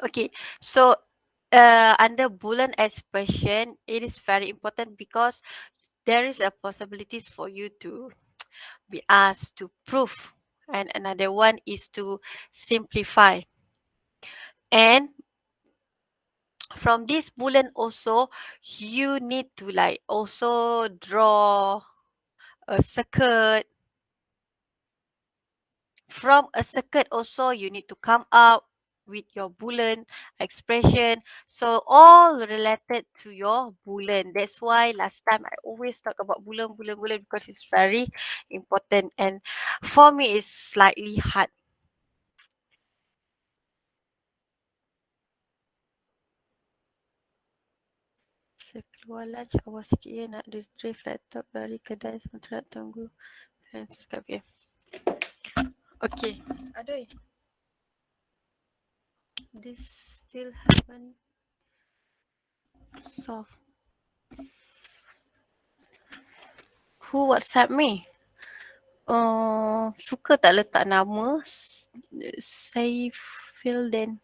Okay, so under Boolean expression, it is very important because there is a possibilities for you to be asked to prove, and another one is to simplify. And from this Boolean also, you need to like also draw a circuit. From a circuit also, you need to come up with your Boolean expression. So all related to your Boolean. That's why last time I always talk about Boolean, Boolean, Boolean because it's very important. And for me, it's slightly hard. Sekeluar lunch, awak sikit ya nak retrieve laptop dari kedai sementara tunggu. Dan cakap ya. Okay. Aduh. This still haven't solved. Who WhatsApp me? Suka tak letak nama? Save fill then.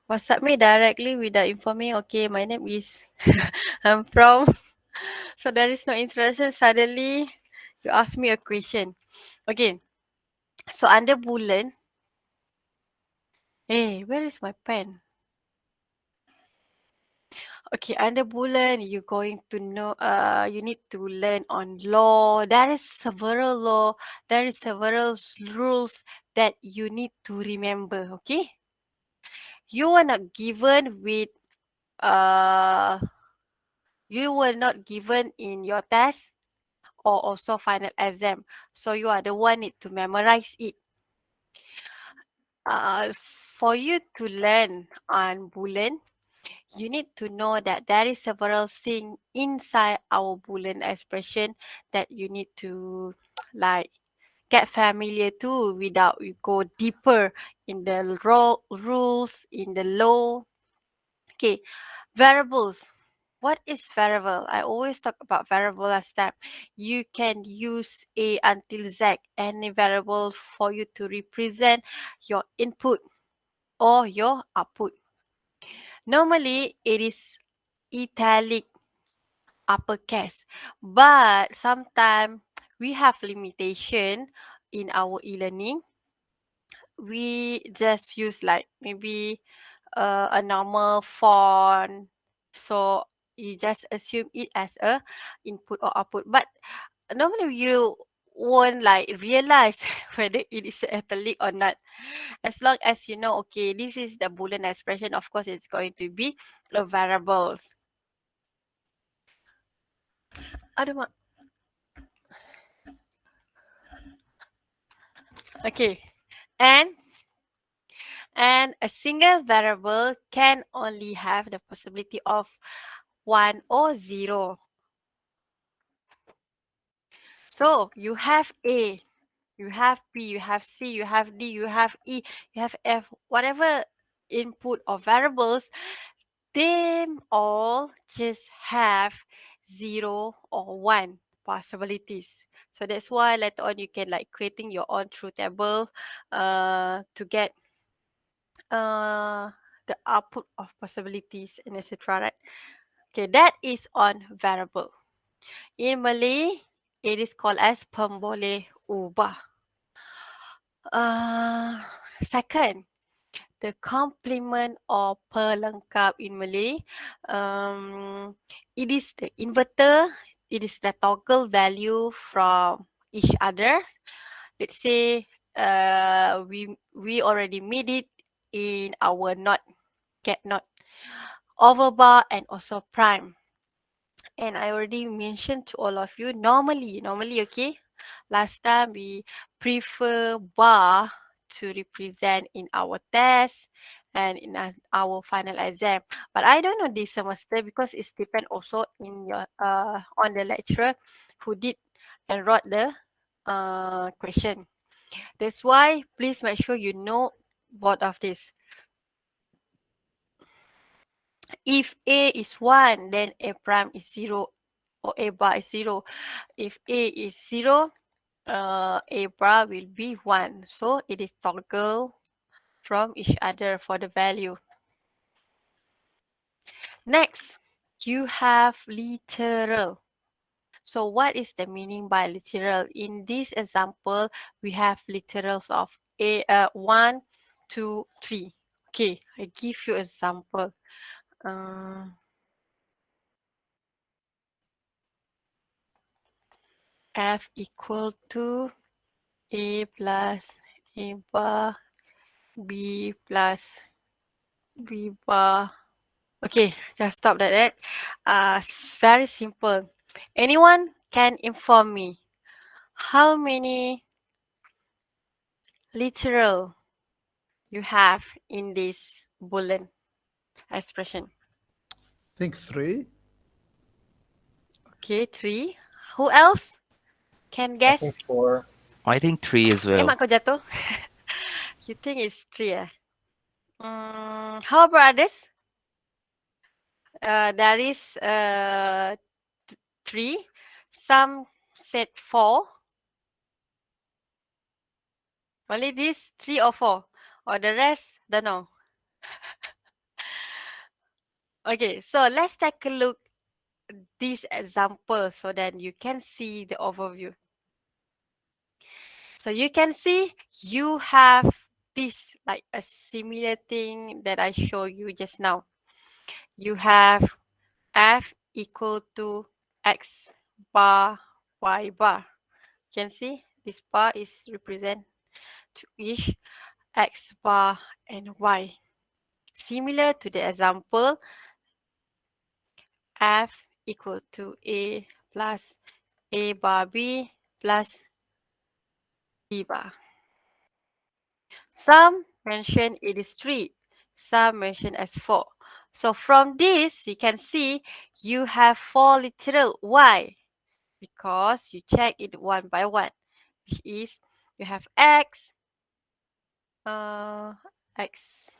WhatsApp me directly without informing. Okay, my name is I'm from. So there is no introduction. Suddenly, you ask me a question. Okay. So under Boolean. Hey, where is my pen? Okay, under Boolean, you're going to know, you need to learn on law. There is several law, there is several rules that you need to remember, okay? You are not given with, uh, you were not given in your test or also final exam. So you are the one need to memorize it. For you to learn on Boolean, you need to know that there is several things inside our Boolean expression that you need to like get familiar to without you go deeper in the rules, in the law. Okay, variables. What is variable? I always talk about variable last time. You can use A until Z, any variable for you to represent your input or your output. Normally, it is italic uppercase, but sometimes we have limitation in our e-learning. We just use like maybe a normal font, so you just assume it as a input or output, but normally you won't like realize whether it is italic or not. As long as you know, okay, this is the Boolean expression, of course it's going to be a variables. Aduh, mak. Okay, and a single variable can only have the possibility of 1 or 0. So you have A, you have B, you have C, you have D, you have E, you have F, whatever input or variables, they all just have 0 or 1 possibilities. So that's why later on you can like creating your own truth table to get uh, the output of possibilities and etc. Right? Okay, that is on variable. In Malay, it is called as pemboleh ubah. Second, the complement or pelengkap in Malay. It is the inverter. It is the toggle value from each other. Let's say we already made it in our not get not overbar and also prime. And I already mentioned to all of you, normally, okay, last time we prefer bar to represent in our test and in our final exam. But I don't know this semester because it's depend also in your on the lecturer who did and wrote the question. That's why please make sure you know both of this. If A is 1, then A prime is 0 or A bar is 0. If A is 0, A bar will be 1. So it is toggle from each other for the value. Next, you have literal. So what is the meaning by literal? In this example, we have literals of 1, 2, 3. Okay, I give you example. Uh, F equal to A plus A bar B plus B bar. Okay, just stop that. Very simple. Anyone can inform me how many literal you have in this Boolean expression? Think 3. Okay, 3. Who else can I think guess? 4. I think 3 as well. Mak kau jatuh? You think it's 3 eh? How about others? There is 3. Some said 4. Only this 3 or 4. Or the rest, don't know. Okay, so let's take a look this example so that you can see the overview. So you can see you have this like a similar thing that I showed you just now. You have F equal to X bar Y bar. You can see this bar is represent to each X bar and Y. Similar to the example, F equal to A plus A bar B plus B bar. Some mention it is 3, some mention as 4. So from this, you can see you have 4 literal. Why? Because you check it one by one, which is you have uh, x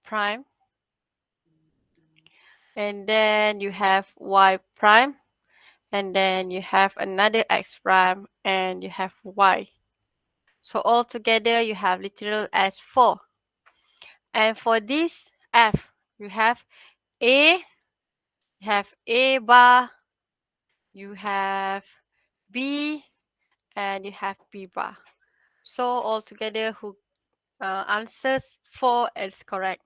prime, and then you have y prime, and then you have another x prime, and you have y. So altogether, you have literal as 4. And for this f, you have a, you have a bar, you have b, and you have b bar. So altogether, who answers 4 is correct.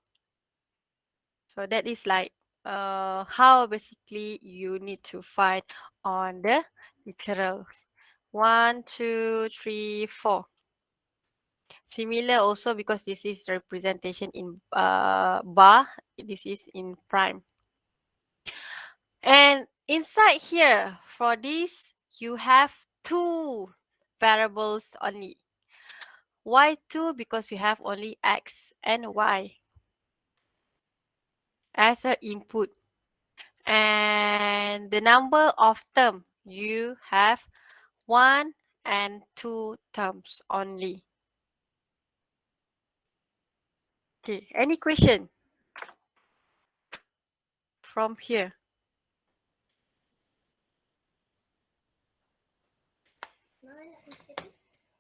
So that is like how basically you need to find on the literals. 1, 2, 3, 4. Similar also because this is representation in bar. This is in prime. And inside here, for this, you have 2 variables only. Why 2? Because you have only x and y as an input. And the number of term, you have 1 and 2 terms only. Okay, any question from here?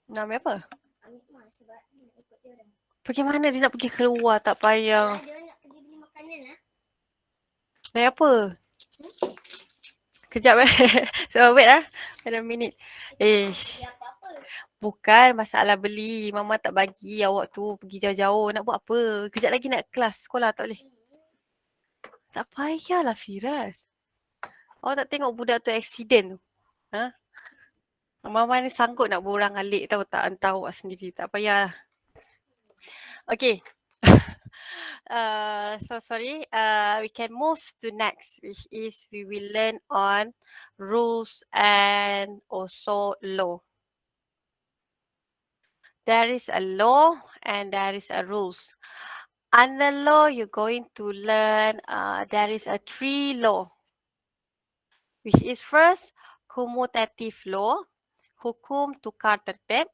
Nak ambil apa? Pergi mana? Dia nak pergi keluar, tak payah. Naik apa? Kejap eh. So wait ah. Wait a minute. Bukan masalah beli. Mama tak bagi awak tu pergi jauh-jauh. Nak buat apa? Kejap lagi nak kelas sekolah, tak boleh. Tak payahlah Firas. Awak tak tengok budak tu accident tu? Ha? Mama ni sanggup nak borang alik tahu tak? Entah awak sendiri. Tak payah. Okay. So sorry. We can move to next, which is we will learn on rules and also law. There is a law and there is a rules. Under law, you're going to learn there is a 3 law, which is first commutative law, hukum tukar tertib,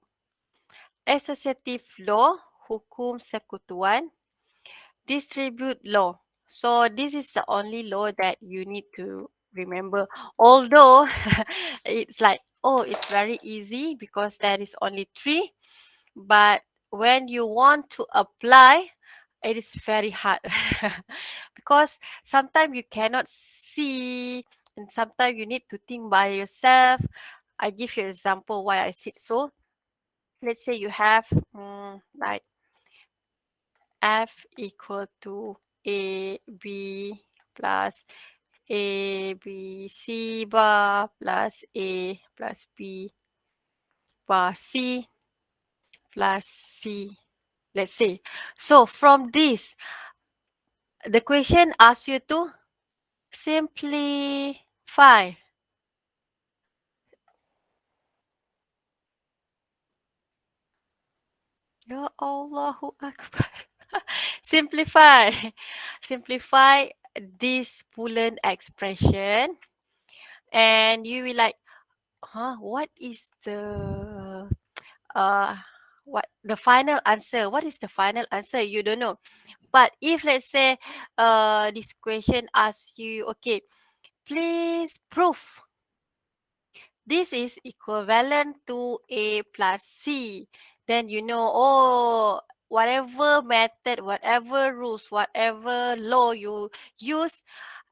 associative law, hukum sekutuan, distribute law. So this is the only law that you need to remember. Although it's like, oh, it's very easy because there is only 3. But when you want to apply, it is very hard because sometimes you cannot see and sometimes you need to think by yourself. I give you an example why I said so. Let's say you have like f equal to ab plus ABC bar plus A plus B bar C plus C. Let's say. So from this, the question asks you to simplify. Ya Allahu Akbar. Simplify. Simplify this Boolean expression and you will like, huh, what is uh what the final answer? What is the final answer? You don't know. But if let's say this question asks you, okay, please prove this is equivalent to A plus C, then you know, oh, whatever method, whatever rules, whatever law you use,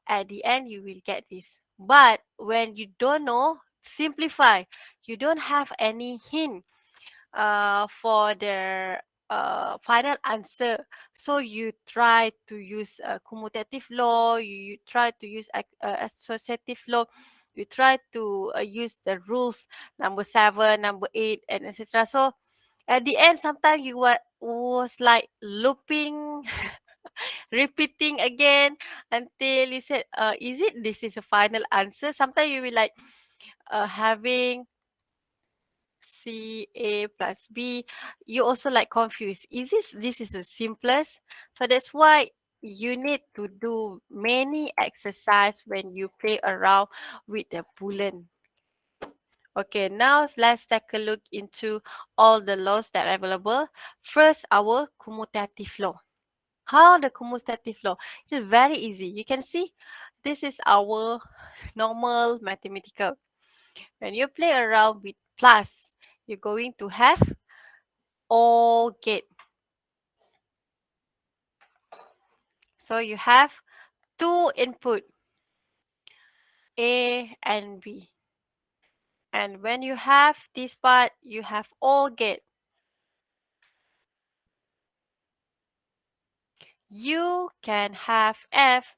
at the end you will get this. But when you don't know, simplify. You don't have any hint for the final answer. So you try to use commutative law, you try to use associative law, you try to use the rules number 7, number 8, and etc. So at the end, sometimes you was like looping, repeating again until you said, is it this is a final answer? Sometimes you will like having C A plus B, you also like confused. Is this is the simplest? So that's why you need to do many exercise when you play around with the boolean. Okay, now let's take a look into all the laws that are available. First, our commutative law. How the commutative law? It's very easy. You can see this is our normal mathematical. When you play around with plus, you're going to have or get. So you have two input, A and B. And when you have this part, you have or get. You can have F,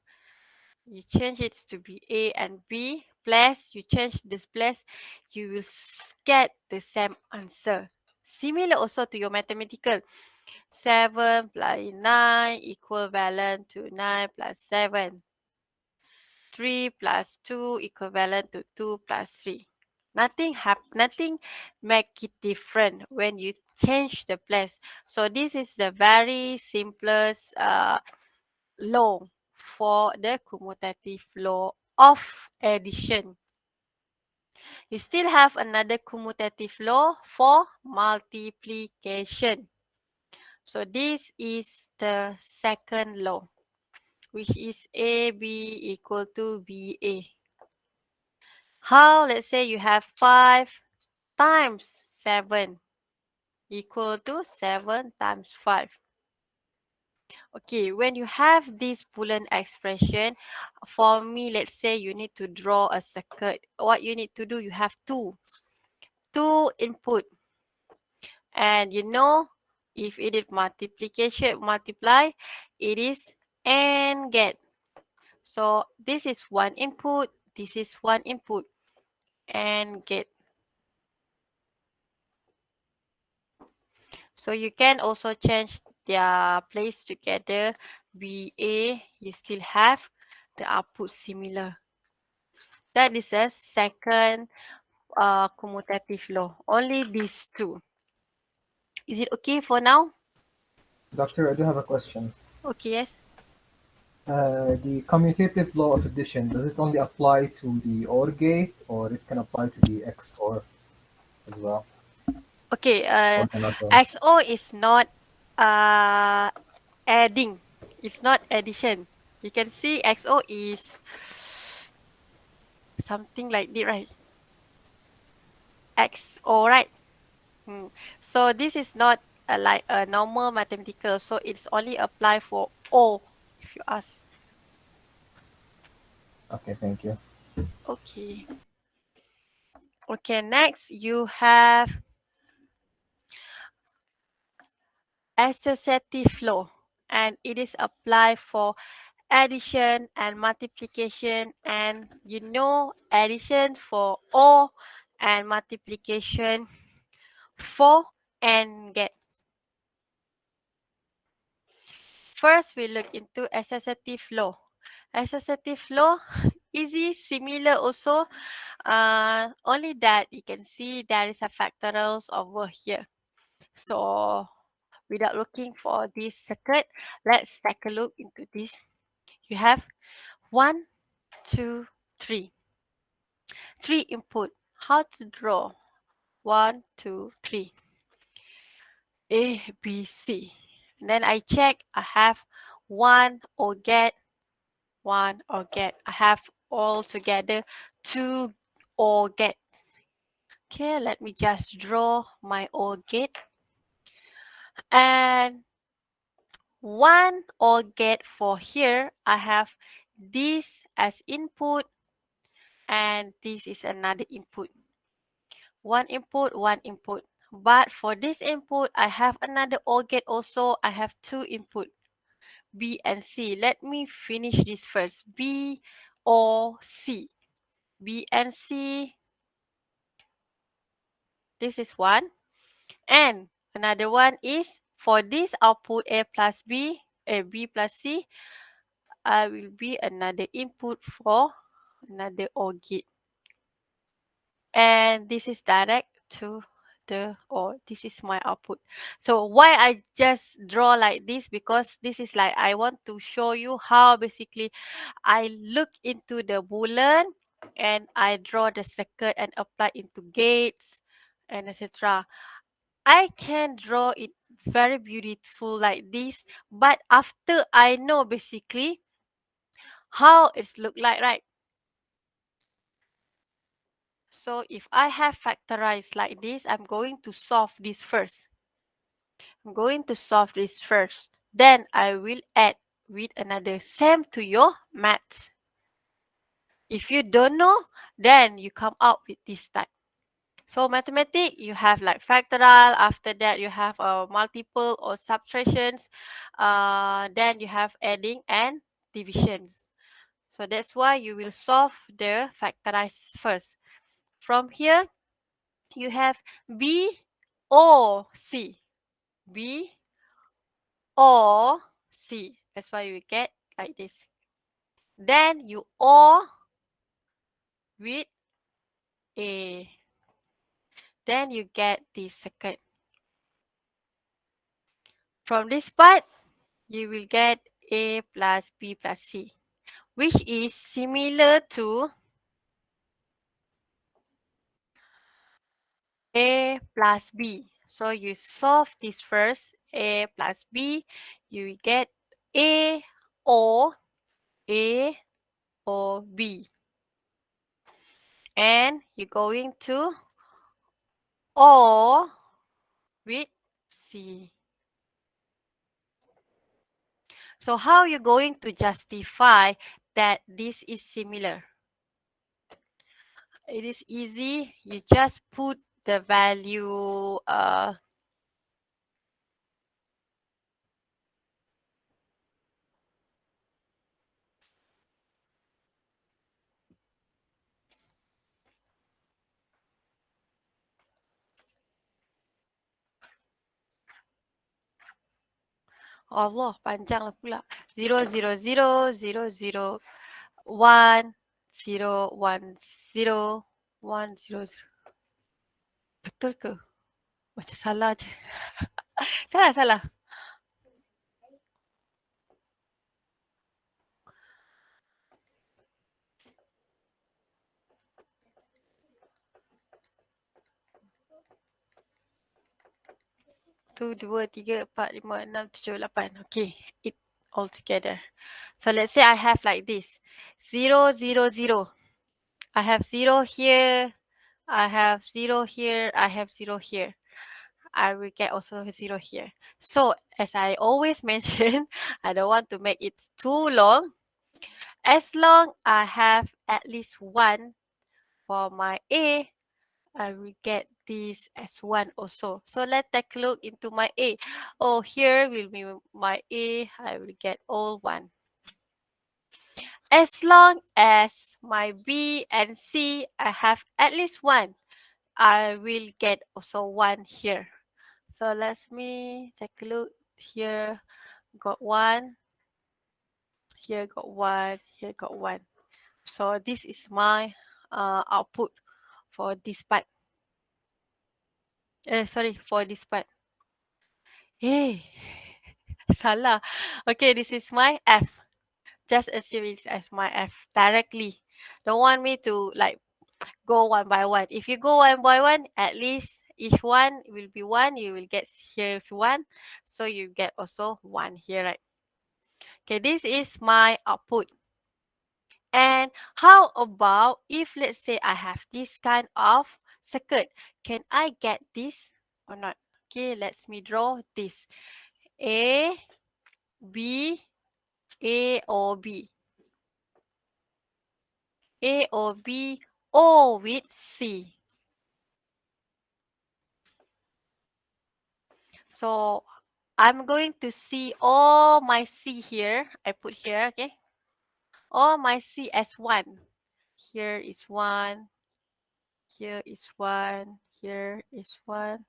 you change it to be A and B, plus you change this plus, you will get the same answer. Similar also to your mathematical. 7 plus 9 equivalent to 9 plus 7. 3 plus 2 equivalent to 2 plus 3. Nothing make it different when you change the place. So this is the very simplest law for the commutative law of addition. You still have another commutative law for multiplication. So this is the second law, which is AB equal to BA. How, let's say you have 5 times 7 equal to 7 times 5. Okay, when you have this Boolean expression, for me, let's say you need to draw a circuit. What you need to do, you have two input. And you know, if it is multiplication, multiply, it is AND get. So this is one input, this is one input, and get. So you can also change their place together. BA, you still have the output similar. That is a second commutative law. Only these two. Is it okay for now? Doctor, I do have a question. Okay, yes. The commutative law of addition, does it only apply to the OR gate or it can apply to the XOR as well? Okay, Or the not one? XO is not uh, adding. It's not addition. You can see XO is something like this, right? XO, right? So this is not like a normal mathematical, so it's only apply for O, if you ask. Okay, thank you. Okay. Okay, next you have associative law, and it is applied for addition and multiplication, and you know addition for O and multiplication for and get. First, we look into associative law. Associative law, easy, similar also. Only that you can see there is a factorials over here. So, without looking for this circuit, let's take a look into this. You have 1, 2, 3. 3 input. How to draw? 1, 2, 3. A, B, C. And then I check. I have 1 or get, 1 or get. I have all together 2 or get. Okay, let me just draw my OR gate. And 1 OR gate for here, I have this as input, and this is another input. One input, one input. But for this input, I have another OR gate also. I have two input, B and C. Let me finish this first. B or C. B and C. This is one. And another one is for this output A plus B, B plus C, I will be another input for another OR gate. And this is direct to the or this is my output. So why I just draw like this, because this is like I want to show you how basically I look into the boolean and I draw the circuit and apply into gates and etc. I can draw it very beautiful like this, but after I know basically how it's look like, right? So if I have factorized like this, I'm going to solve this first. I'm going to solve this first. Then I will add with another same to your maths. If you don't know, then you come out with this type. So mathematics, you have like factorial. After that, you have multiple or subtractions. Then you have adding and divisions. So that's why you will solve the factorized first. From here, you have B or C. B or C. That's why you get like this. Then you OR with A. Then you get the second. From this part, you will get A plus B plus C, which is similar to A plus B. So you solve this first, A plus B, you will get A or A or B. And you're going to OR with C. So how you going to justify that this is similar? It is easy. You just put the value Allah, panjang lah pula. 0, 0, 0, 0, 0, 1, 0, 1, 0, 1, 0, 0. Betul ke? Macam salah je. Salah, salah. Tu, 2, 3, 4, 5, 6, 7, 8. Okay, it all together. So let's say I have like this. 0, 0, 0. I have 0 here. I have 0 here. I have 0 here. I will get also 0 here. So as I always mention, I don't want to make it too long. As long I have at least 1 for my A, I will get this as 1 also. So let's take a look into my A. Oh, here will be my A. I will get all 1. As long as my B and C, I have at least 1, I will get also 1 here. So let me take a look. Here got 1. Here got 1. Here got 1. So this is my output for this part. Sorry, for this part. Hey, salah. Okay, this is my F. Just assume it's as my F directly. Don't want me to like go one by one. If you go one by one, at least each one will be 1. You will get here's 1. So you get also 1 here, right? Okay, this is my output. And how about if let's say I have this kind of circuit, can I get this or not? Okay, let's me draw this. A, B, A or B. A or B, or with C. So I'm going to see all my C here. I put here, okay? All my C as 1. Here is 1. Here is 1. Here is 1.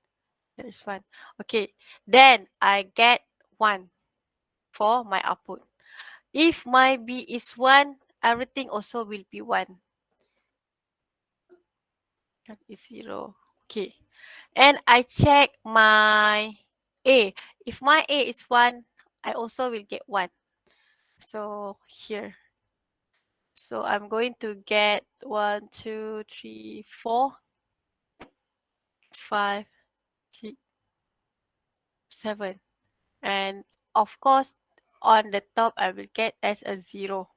Here is 1. Okay. Then I get 1 for my output. If my B is 1, everything also will be 1. That is 0. Okay. And I check my A. If my A is 1, I also will get 1. So here. So I'm going to get 1, 2, 3, 4, 5, 6, 7. And of course, on the top, I will get as a 0.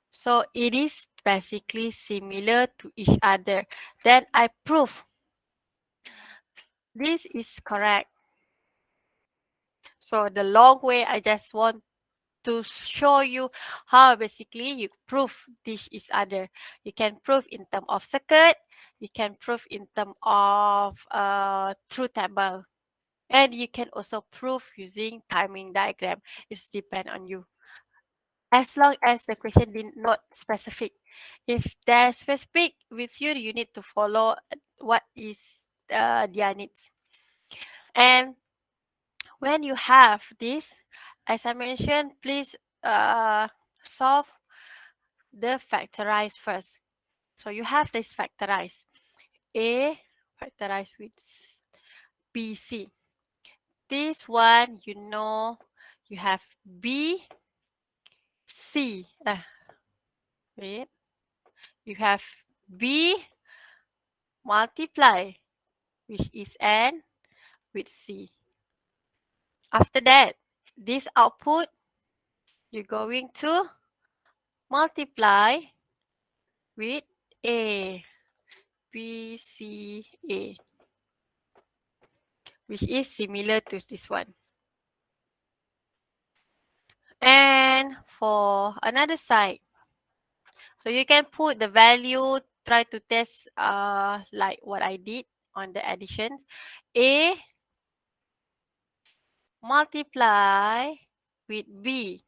So it is basically similar to each other. Then I prove this is correct. So the long way, I just want to show you how basically you prove this is other. You can prove in terms of circuit, you can prove in terms of truth table, and you can also prove using timing diagram. It's depend on you. As long as the question did not specific. If they're specific with you, you need to follow what is their needs. And when you have this, as I mentioned, please solve the factorize first. So you have this factorize. A factorize with BC. This one, you know, you have B, C. Wait. You have B multiply, which is N with C. After that, this output, you're going to multiply with A, B, C, A, which is similar to this one. And for another side, so you can put the value, try to test like what I did on the addition. A multiply with B.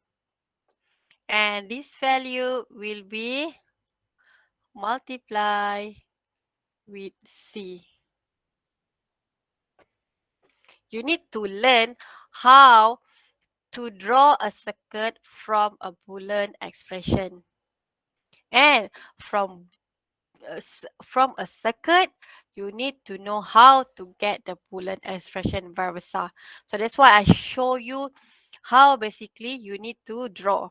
And this value will be multiply with C. You need to learn how to draw a circuit from a Boolean expression. And from a circuit, you need to know how to get the Boolean expression vice versa. So that's why I show you how basically you need to draw.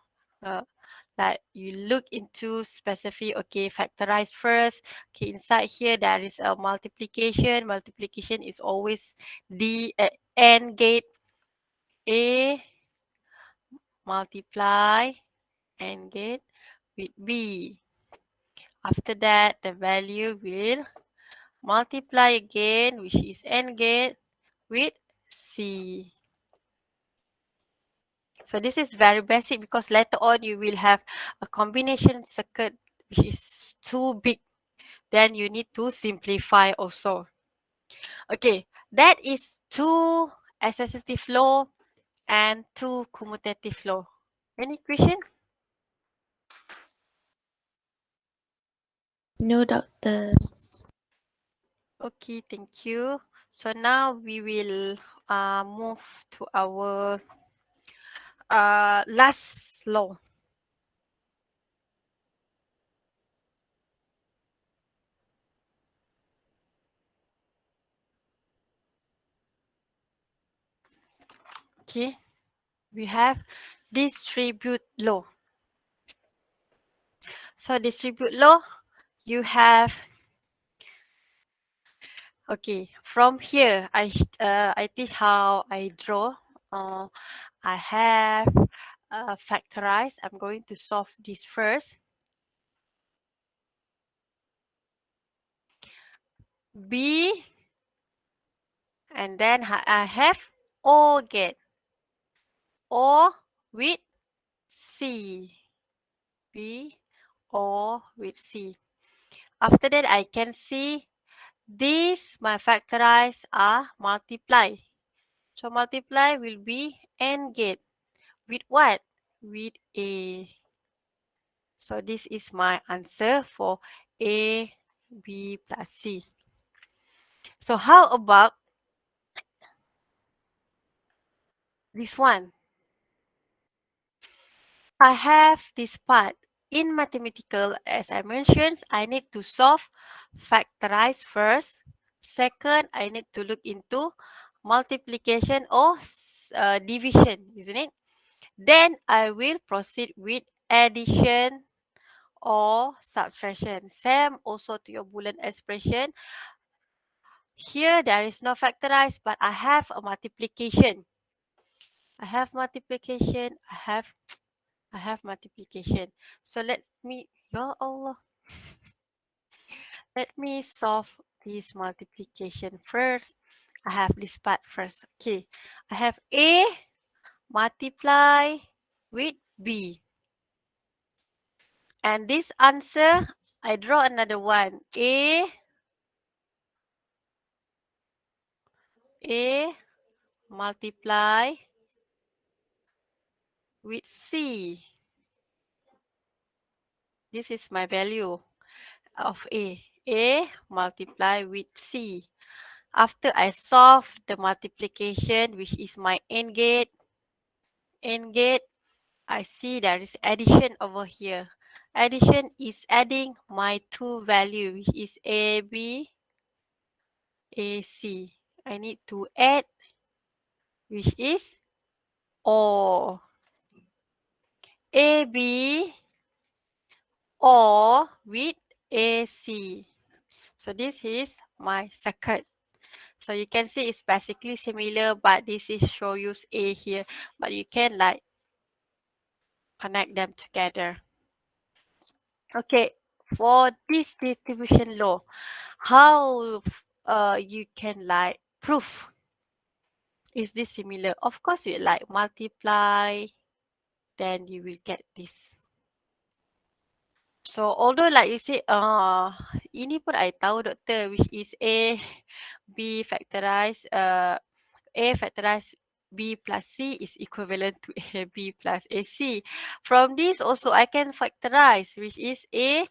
Like you look into specific, okay, factorize first. Okay, inside here there is a multiplication. Multiplication is always AND gate. A multiply AND gate with B. After that, the value will multiply again, which is AND gate, with C. So this is very basic because later on you will have a combination circuit which is too big. Then you need to simplify also. Okay, that is two associative law and two commutative law. Any question? No, doctor. Okay, thank you. So now we will move to our last law. Okay, we have distribute law. So distribute law, you have, okay, from here I teach how I draw. Uh, I have factorize. I'm going to solve this first. B, and then I have O gate. O with C. B, O with C. After that, I can see these my factorize are multiply. So multiply will be AND gate with what? With A. So this is my answer for A, B plus C. So how about this one? I have this part. In mathematical, as I mentioned, I need to solve factorize first. Second, I need to look into multiplication or division, isn't it? Then I will proceed with addition or subtraction. Same also to your Boolean expression. Here there is no factorize, but I have a multiplication. I have multiplication. I have multiplication. So let me, ya Allah, let me solve this multiplication first. I have this part first. Okay, I have A multiply with B. And this answer, I draw another one. A multiply with C. This is my value of A. A multiply with C. After I solve the multiplication, which is my AND gate, I see there is addition over here. Addition is adding my two value, which is AB, AC. I need to add, which is O. AB or with AC. So this is my circuit. So you can see it's basically similar, but this is show use A here. But you can like connect them together. Okay, for this distribution law, how you can like prove is this similar? Of course, you like multiply, then you will get this. So although like you say, ini pun I tahu doktor, which is A, B factorize, A factorize B plus C is equivalent to AB plus AC. From this also I can factorize, which is A,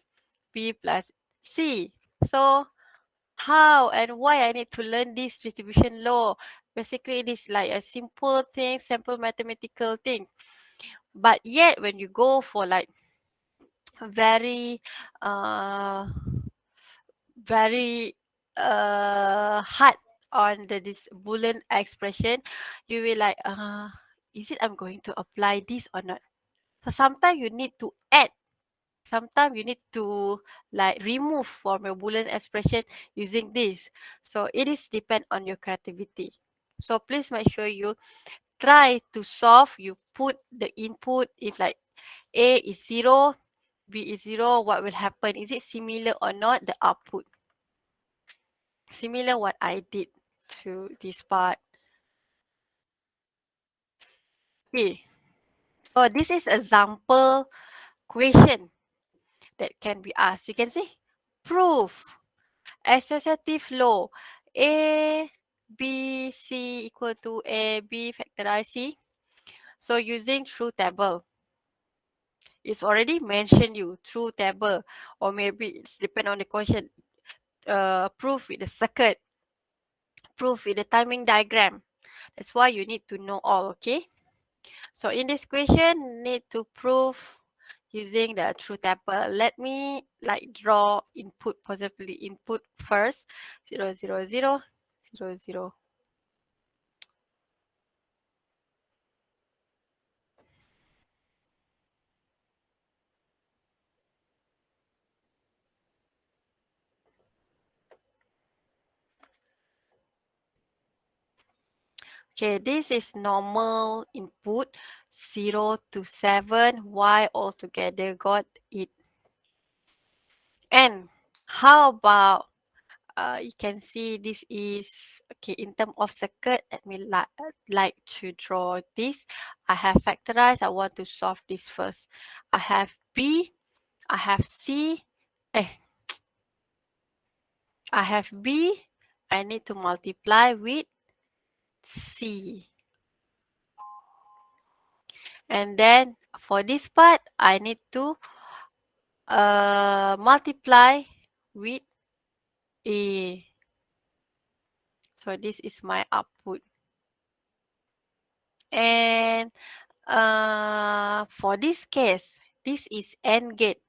B plus C. So how and why I need to learn this distribution law? Basically, it is like a simple thing, simple mathematical thing. But yet when you go for like very uh very hard on this Boolean expression, you will like is it I'm going to apply this or not? So sometimes you need to add, sometimes you need to like remove from your Boolean expression using this. So it is depend on your creativity. So please make sure you try to solve. You put the input. If like A is 0, B is 0, what will happen? Is it similar or not? The output. Similar what I did to this part. Okay, so this is example question that can be asked. You can see, proof associative law A B C equal to A B factorize C. So using truth table, it's already mentioned you truth table, or maybe it's depend on the question. Proof with the circuit, proof with the timing diagram. That's why you need to know all. Okay. So in this question, need to prove using the truth table. Let me like draw input, possibly input first. 0, 0, 0, 0, 0. Okay, this is normal input 0 to 7. Y altogether got it. And how about you can see this is okay in terms of circuit. Let me like to draw this. I have factorized. I want to solve this first. I have B, I have C. I have B. I need to multiply with C. And then for this part, I need to multiply with A. So this is my output. And for this case, this is AND gate.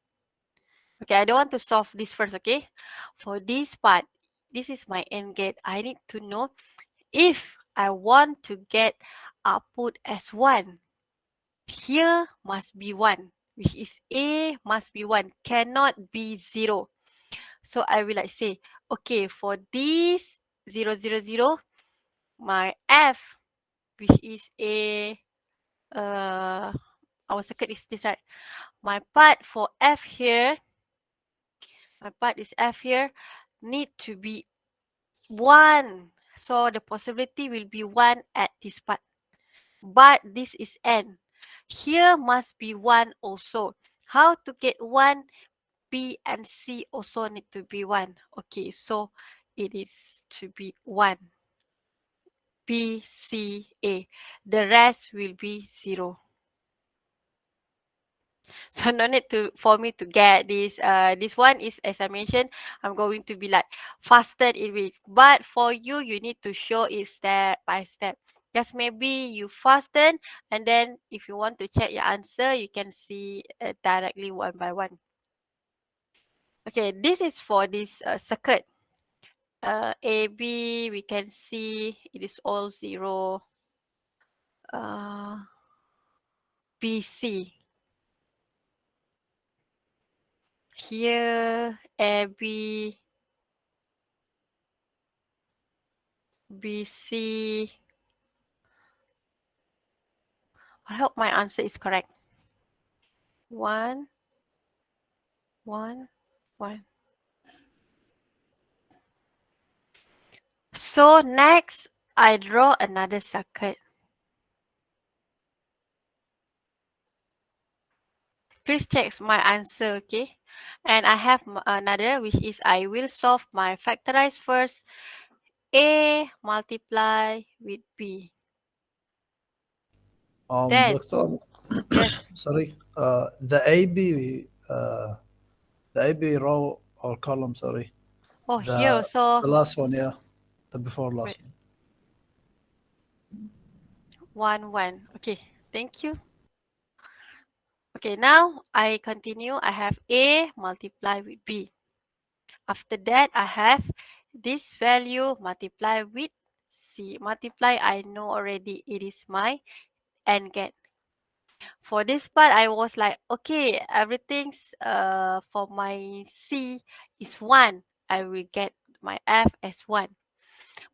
Okay, I don't want to solve this first, okay? For this part, this is my AND gate. I need to know if I want to get output as 1. Here must be 1, which is A must be 1, cannot be 0. So I will like say, okay, for this 0, 0, 0, my F, which is a, our circuit is this, right? My part for F here, my part is F here, need to be 1. So the possibility will be 1 at this part. But this is N. Here must be 1 also. How to get 1? B and C also need to be 1. Okay, so it is to be 1. B, C, A. The rest will be 0. So no need to for me to get this. This one is, as I mentioned, I'm going to be like faster in it. But for you, you need to show it step by step. Just maybe you fasten, and then if you want to check your answer, you can see directly one by one. Okay, this is for this circuit. AB, we can see it is all 0. BC. Here, AB, BC. I hope my answer is correct. 1, 1, 1. So next, I draw another circuit. Please check my answer, okay? And I have another, which is I will solve my factorize first. A multiply with B. Then, Doctor, yes. sorry. The AB row or column, sorry. Oh, here The also. the last one, yeah. The before last Wait, one. 1, 1. Okay, thank you. Okay, now I continue. I have A multiply with B. After that, I have this value multiply with C. Multiply, I know already it is my AND gate. For this part, I was like, okay, everything's for my C is 1. I will get my F as 1.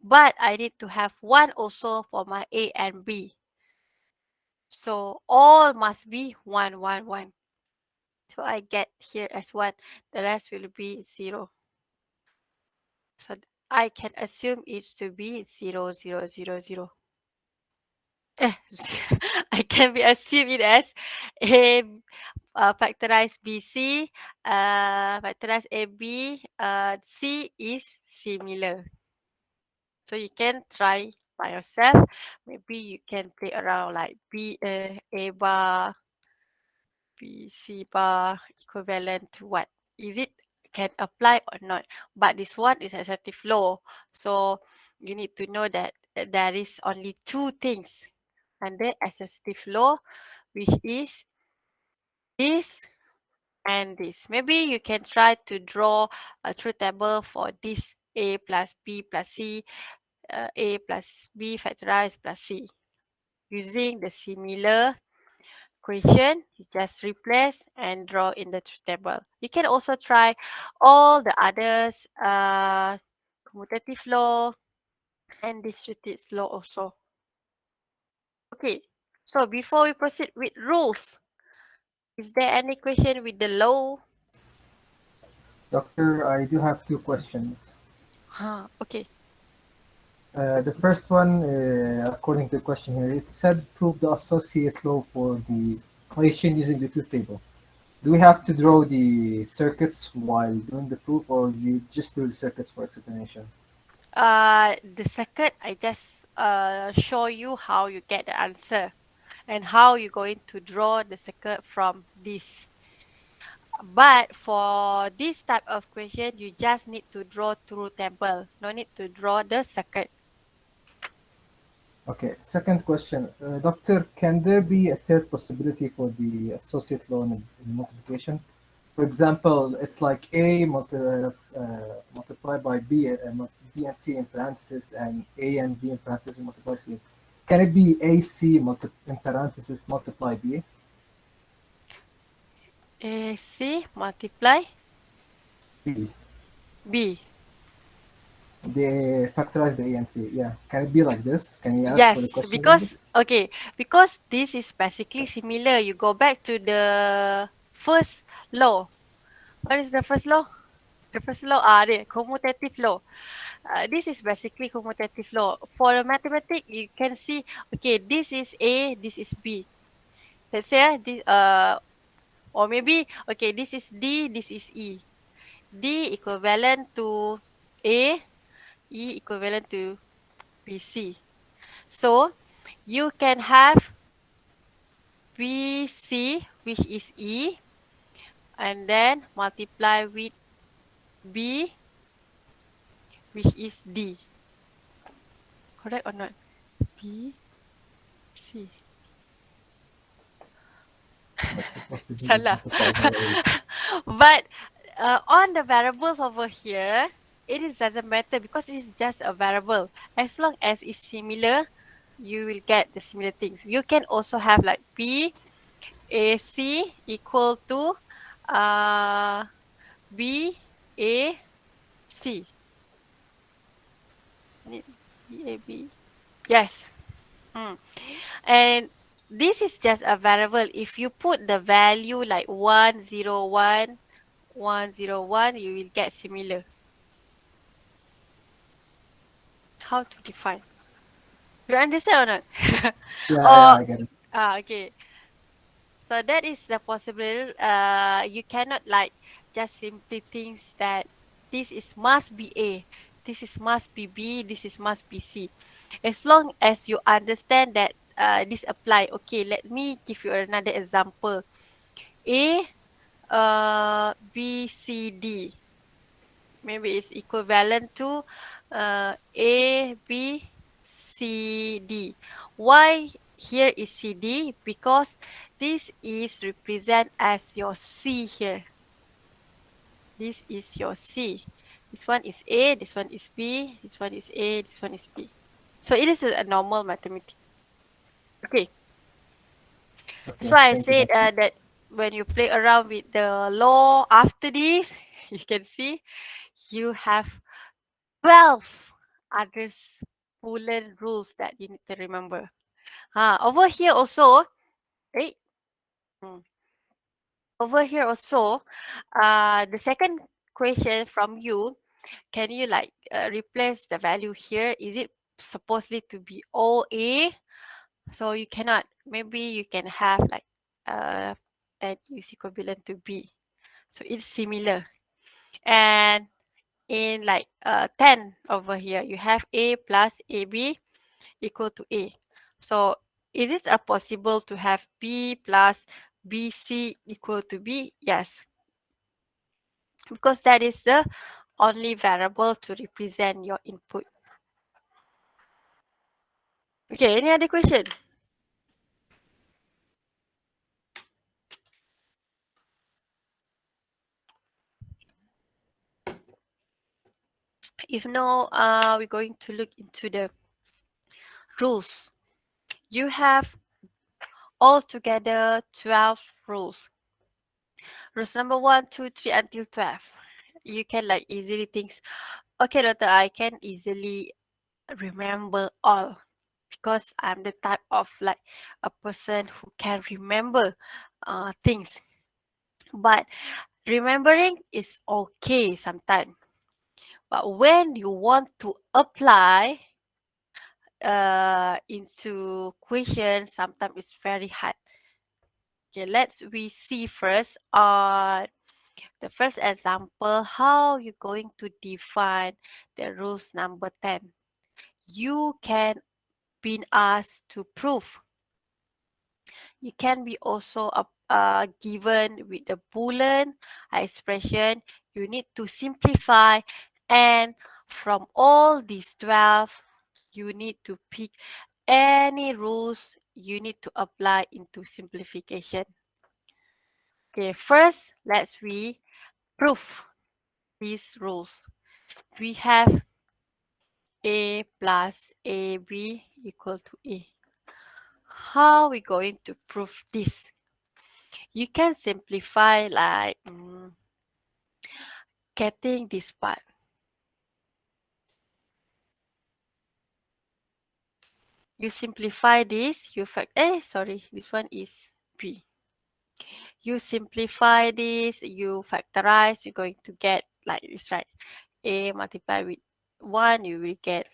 But I need to have 1 also for my A and B. So all must be 1, 1, 1. So I get here as 1. The rest will be 0. So I can assume it to be 0, 0, 0, 0. Eh, I can be assume it as A factorize BC, factorize AB, C is similar. So you can try by yourself. Maybe you can play around like A bar, B, C bar equivalent to what? Is it can apply or not? But this one is associative law. So you need to know that there is only two things under associative law, which is this and this. Maybe you can try to draw a truth table for this A plus B plus C, A plus B factorized plus C. Using the similar equation, you just replace and draw in the truth table. You can also try all the others, commutative law and distributive law also. Okay, so before we proceed with rules, is there any question with the law? Doctor, I do have two questions. Okay. The first one, according to the question here, it said prove the associate law for the equation using the truth table. Do we have to draw the circuits while doing the proof, or you just do the circuits for explanation? The second, I just show you how you get the answer and how you're going to draw the circle from this. But for this type of question, you just need to draw truth table. No need to draw the circuit. Okay, second question. Doctor, can there be a third possibility for the associate law in multiplication? For example, it's like multiplied by B and C in parentheses, and A and B in parentheses multiply C. Can it be AC in parentheses multiply B? AC multiply B. B. They factorize the A and C. Yeah. Can it be like this? Can you ask for the Yes, question like this? because this is basically similar. You go back to the first law. What is the first law? The first law the commutative law. This is basically commutative law. For the mathematics, you can see, okay, this is A, this is B. Let's say this or maybe okay, this is D, this is E. D equivalent to A, E equivalent to BC. So you can have BC, which is E, and then multiply with B, which is D. Correct or not? B, C. That's supposed to be Salah. multiplied by A. But on the variables over here, it is doesn't matter because it is just a variable. As long as it's similar, you will get the similar things. You can also have like B A C equal to uh, B A C. B A B. Yes. And this is just a variable. If you put the value like 101, 101, you will get similar. How to define? You understand or not? Yeah, yeah, Or I get it. okay. So that is the possible. You cannot like just simply think that this is must be A, this is must be B, this is must be C. As long as you understand that this apply. Okay, let me give you another example. A, B, C, D. Maybe it's equivalent to A, B, C, D. Why here is C, D? Because this is represent as your C here. This is your C. This one is A, this one is B, this one is A, this one is B. So it is a normal mathematics. Okay, that's Okay, why I thank you, said doctor. that when you play around with the law after this, you can see you have 12 other Boolean rules that you need to remember. Over here also, eh, mm, over here also, the second question from you, Can you like replace the value here? Is it supposedly to be OA? So you cannot. Maybe you can have like uh, n is equivalent to B. So it's similar. And in like 10 over here, you have A plus AB equal to A. So is it possible to have B plus BC equal to B? Yes, because that is the only variable to represent your input. Okay, any other question? If no, we're going to look into the rules. You have altogether 12 rules. Rules number 1, 2, 3 until 12. You can like easily think, okay, doctor, I can easily remember all because I'm the type of like a person who can remember things. But remembering is okay sometimes. But when you want to apply into questions, sometimes it's very hard. Okay, we see first on the first example how you're going to define the rules number 10. You can be asked to prove. You can be also given with the Boolean expression. You need to simplify, and from all these 12, you need to pick any rules you need to apply into simplification. Okay, first, we prove these rules. We have A plus AB equal to A. How are we going to prove this? You can simplify like getting this part. You simplify this, sorry, this one is B. You simplify this, you factorize, you're going to get like this, right? A multiplied with 1, you will get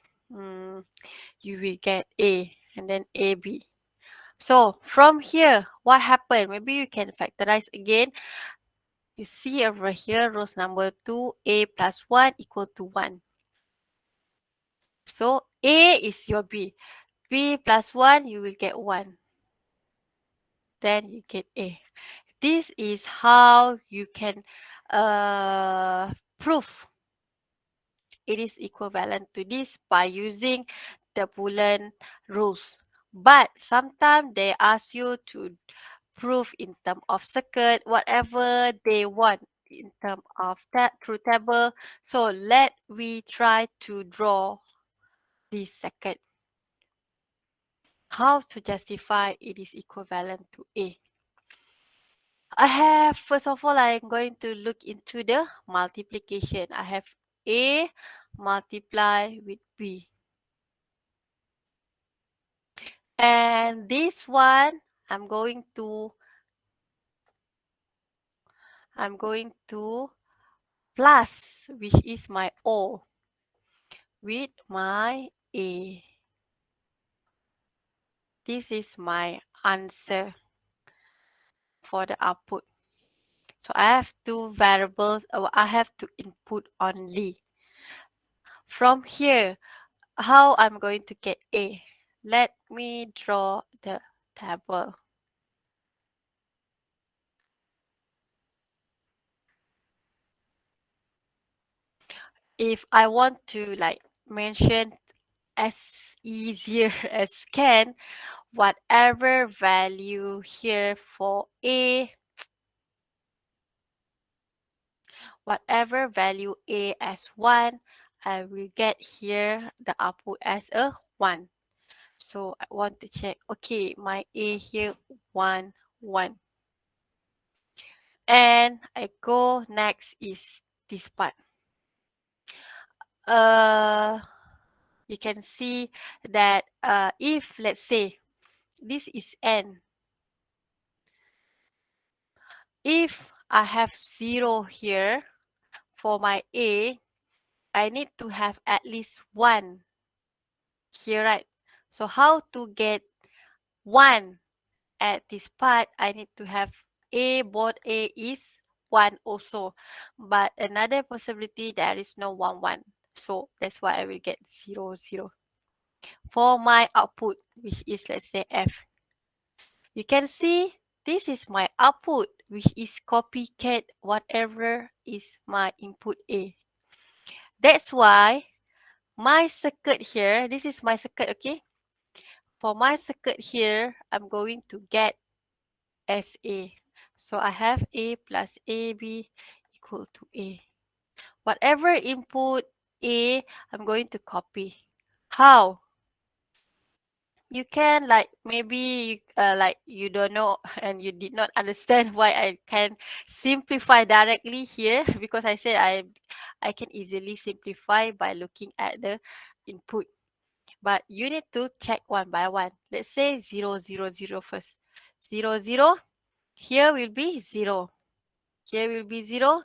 A, and then AB. So from here, what happened? Maybe you can factorize again. You see over here, rules number 2, A plus 1 equal to 1. So A is your B. B plus 1, you will get 1. Then you get A. This is how you can prove it is equivalent to this by using the Boolean rules. But sometimes they ask you to prove in terms of circuit, whatever they want in terms of that truth table. So we try to draw this circuit. How to justify it is equivalent to A? First of all, I'm going to look into the multiplication. I have A multiply with B. And this one, I'm going to plus, which is my O, with my A. This is my answer for the output. So I have two variables, I have to input only. From here, how I'm going to get A? Let me draw the table. If I want to like mention as easier as can, whatever value here for A, whatever value A as 1, I will get here the output as a 1. So I want to check, okay, my A here, 1, 1. And I go next is this part. You can see that if let's say this is N, if I have 0 here for my A, I need to have at least 1 here, right? So how to get 1 at this part? I need to have A, both A is 1 also. But another possibility, there is no 1, 1. So that's why I will get 0, 0. For my output, which is, let's say, F. You can see this is my output, which is copycat whatever is my input A. That's why my circuit here, this is my circuit, okay? For my circuit here, I'm going to get SA. So I have A plus AB equal to A. Whatever input A, I'm going to copy. How? You can like maybe like you don't know and you did not understand why I can simplify directly here because I said I can easily simplify by looking at the input. But you need to check one by one. Let's say 0, 0, 0 first. 0, 0. Here will be 0. Here will be 0.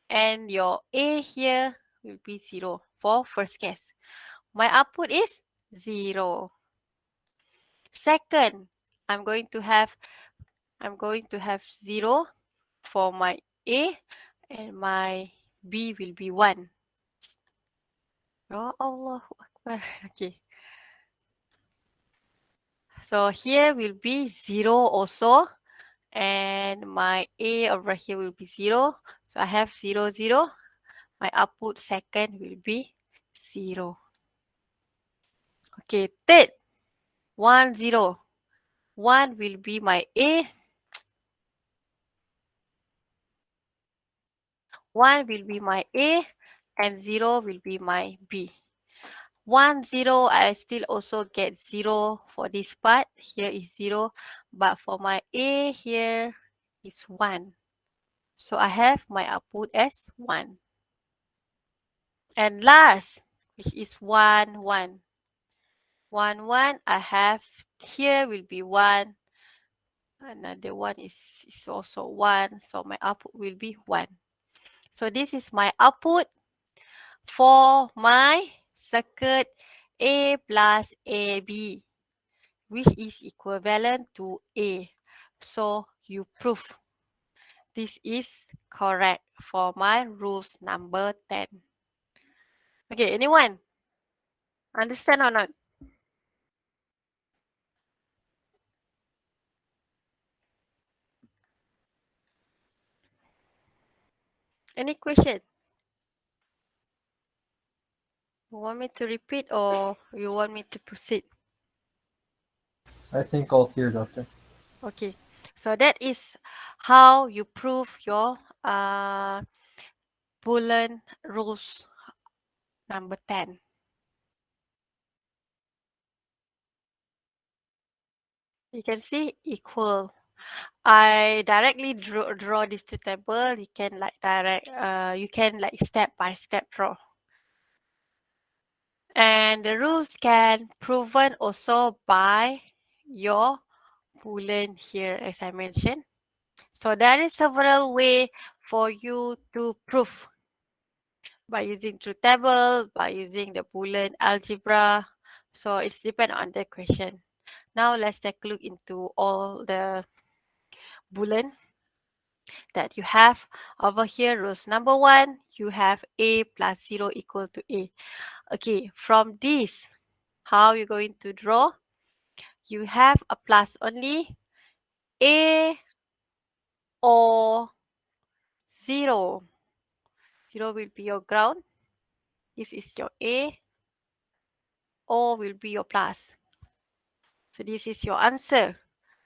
And your A here will be 0 for first case. My output is 0. Second, I'm going to have 0 for my A and my B will be 1. Ya Allah Akbar. Okay. So here will be 0 also. And my A over here will be 0. So I have 0, 0. My output second will be 0. Okay, third, 1, 0. 1 will be my A. 1 will be my A and 0 will be my B. 1, 0, I still also get 0 for this part. Here is 0, but for my A here is 1. So I have my output as 1. And last, which is 1, 1. 1, 1, I have here will be 1. Another one is also 1. So my output will be 1. So this is my output for my circuit A plus AB, which is equivalent to A. So you prove this is correct for my rules number 10. Okay, anyone? Understand or not? Any question? You want me to repeat or you want me to proceed? I think all clear, Doctor. Okay, so that is how you prove your Boolean rules number 10. You can see equal. I directly draw these two table. You can like you can like step by step draw. And the rules can proven also by your Boolean here, as I mentioned. So there is several way for you to prove by using truth table, by using the Boolean algebra. So it's depend on the question. Now let's take a look into all the Boolean that you have over here. Rules number 1, you have A plus 0 equal to A. Okay, from this, how you're going to draw? You have a plus only. A or 0. 0 will be your ground. This is your A. O will be your plus. So this is your answer.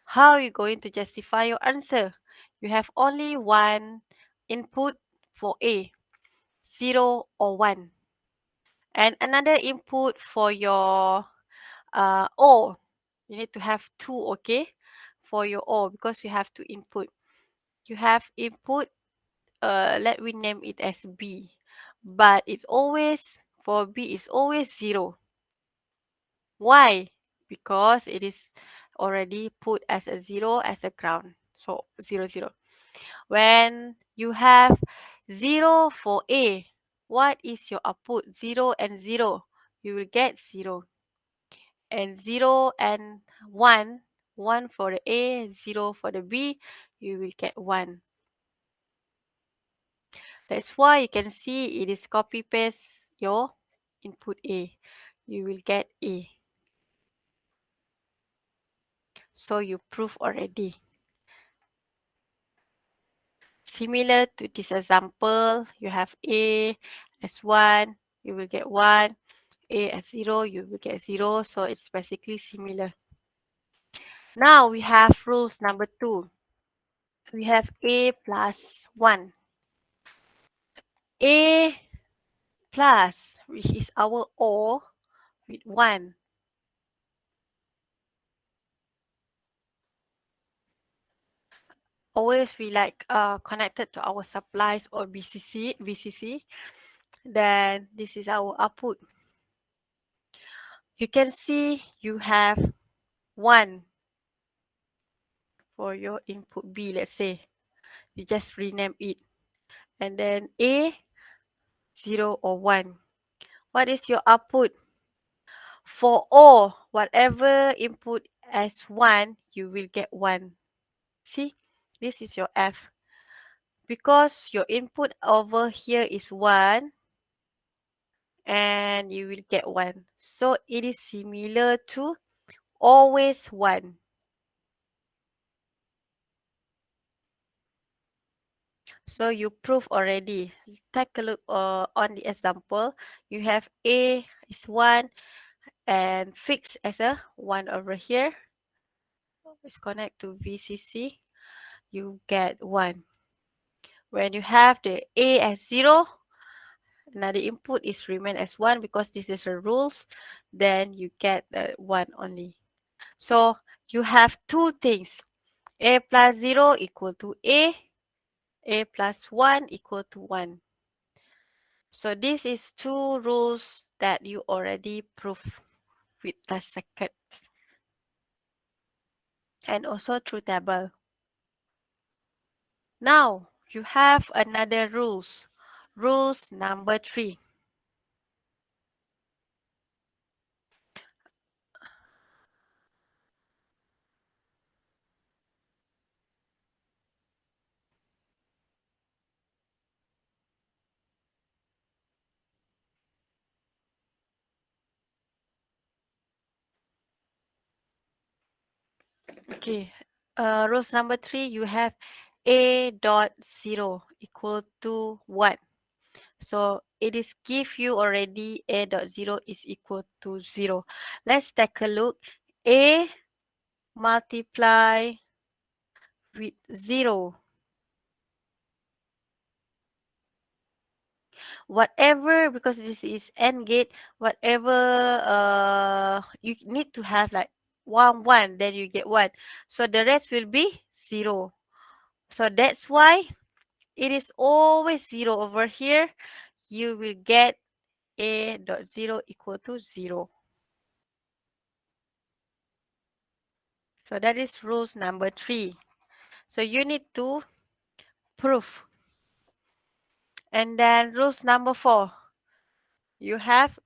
How are you going to justify your answer? You have only one input for A, 0 or 1. And another input for your O. You need to have 2, okay? For your O because you have to input. You have input, let me name it as B. But it's always, for B, it's always 0. Why? Because it is already put as a 0 as a ground. So 0, 0. When you have 0 for A, what is your output? 0 and 0. You will get 0. And 0 and 1. 1 for the A, 0 for the B. You will get 1. That's why you can see it is copy paste your input A. You will get A. So you prove already. Similar to this example, you have A as 1, you will get 1. A as 0, you will get 0. So it's basically similar. Now we have rules number 2. We have A plus 1. A plus, which is our O, with 1. Always we like connected to our supplies or VCC. Then this is our output. You can see you have 1 for your input B, let's say. You just rename it. And then A, 0 or 1. What is your output? For O, whatever input as 1, you will get 1. See, this is your F. Because your input over here is 1, and you will get 1. So it is similar to always 1. So you prove already. Take a look on the example. You have A is 1 and fix as a 1 over here. Let's connect to VCC. You get 1. When you have the A as 0, another input is remain as 1 because this is the rules. Then you get 1 only. So you have two things. A plus 0 equal to A plus 1 equal to 1. So this is two rules that you already prove with the second. And also through table. Now you have another rules. Rules number 3. Okay. Rules number 3, you have A dot 0 equal to 1. So it is give you already A dot 0 is equal to 0. Let's take a look. A multiply with 0. Whatever, because this is AND gate, whatever you need to have like 1, 1, then you get 1. So the rest will be 0. So that's why it is always 0 over here. You will get A dot 0 equal to 0. So that is rules number 3. So you need to prove. And then rules number 4. You have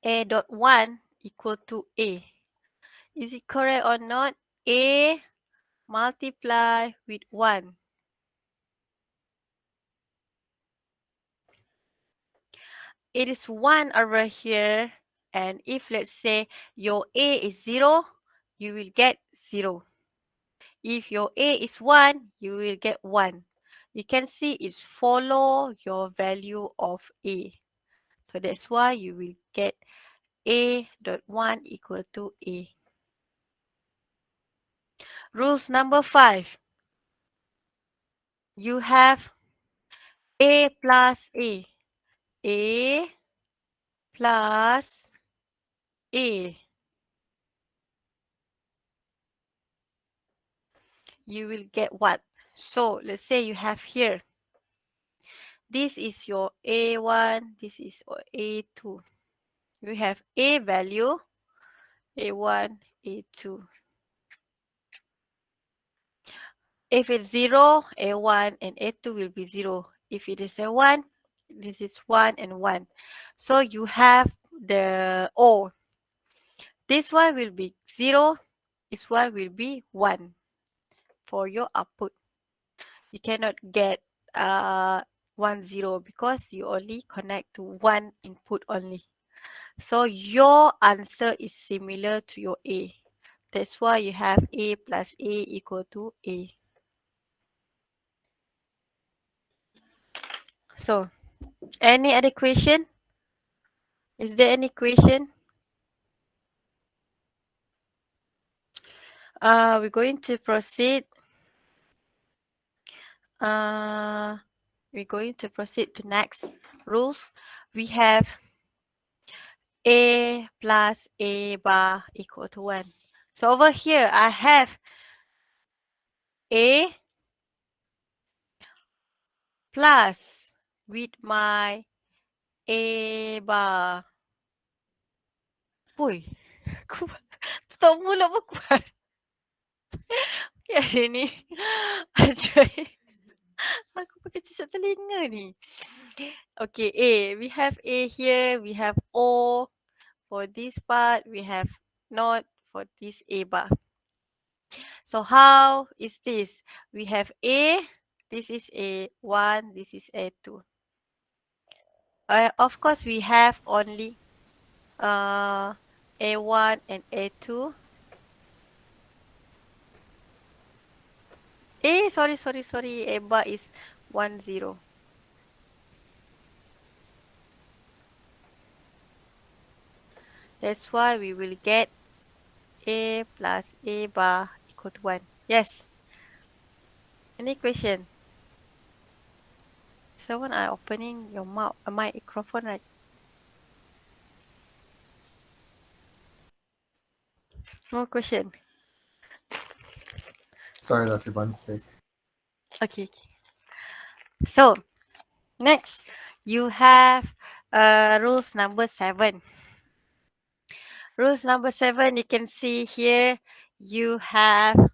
A dot 1 equal to A. Is it correct or not? A multiply with 1. It is 1 over here. And if let's say your A is 0, you will get 0. If your A is 1, you will get 1. You can see it's follow your value of A. So that's why you will get A dot 1 equal to A. Rules number 5. You have A plus A. A plus A. You will get what? So let's say you have here. This is your A1. This is your A2. You have A value, A1, A2. If it's 0, A1 and A2 will be 0. If it is a 1, This is 1 and 1. So you have the O. This one will be 0. This one will be 1 for your output. You cannot get 1 0 because you only connect to one input only. So your answer is similar to your A. That's why you have A plus A equal to A. So, any other question? Is there any question? We're going to proceed. Uh, we're going to proceed to next rules. We have A plus A bar equal to 1. So over here, I have A plus with my A bar. Boy, tutup mulut pun kuat. Okay, ni. Aduh. Aku pakai cucuk telinga ni. Okay, A. We have A here. We have O for this part. We have not for this A bar. So how is this? We have A. This is A1. This is A2. Of course, we have only A1 and A2. Sorry. A bar is 1, 0. That's why we will get A plus A bar equal to 1. Yes. Any question? Someone are opening your mouth, microphone, right? No question. Sorry, that's my mistake. Okay. So, next, you have rules number 7. Rules number 7, you can see here, you have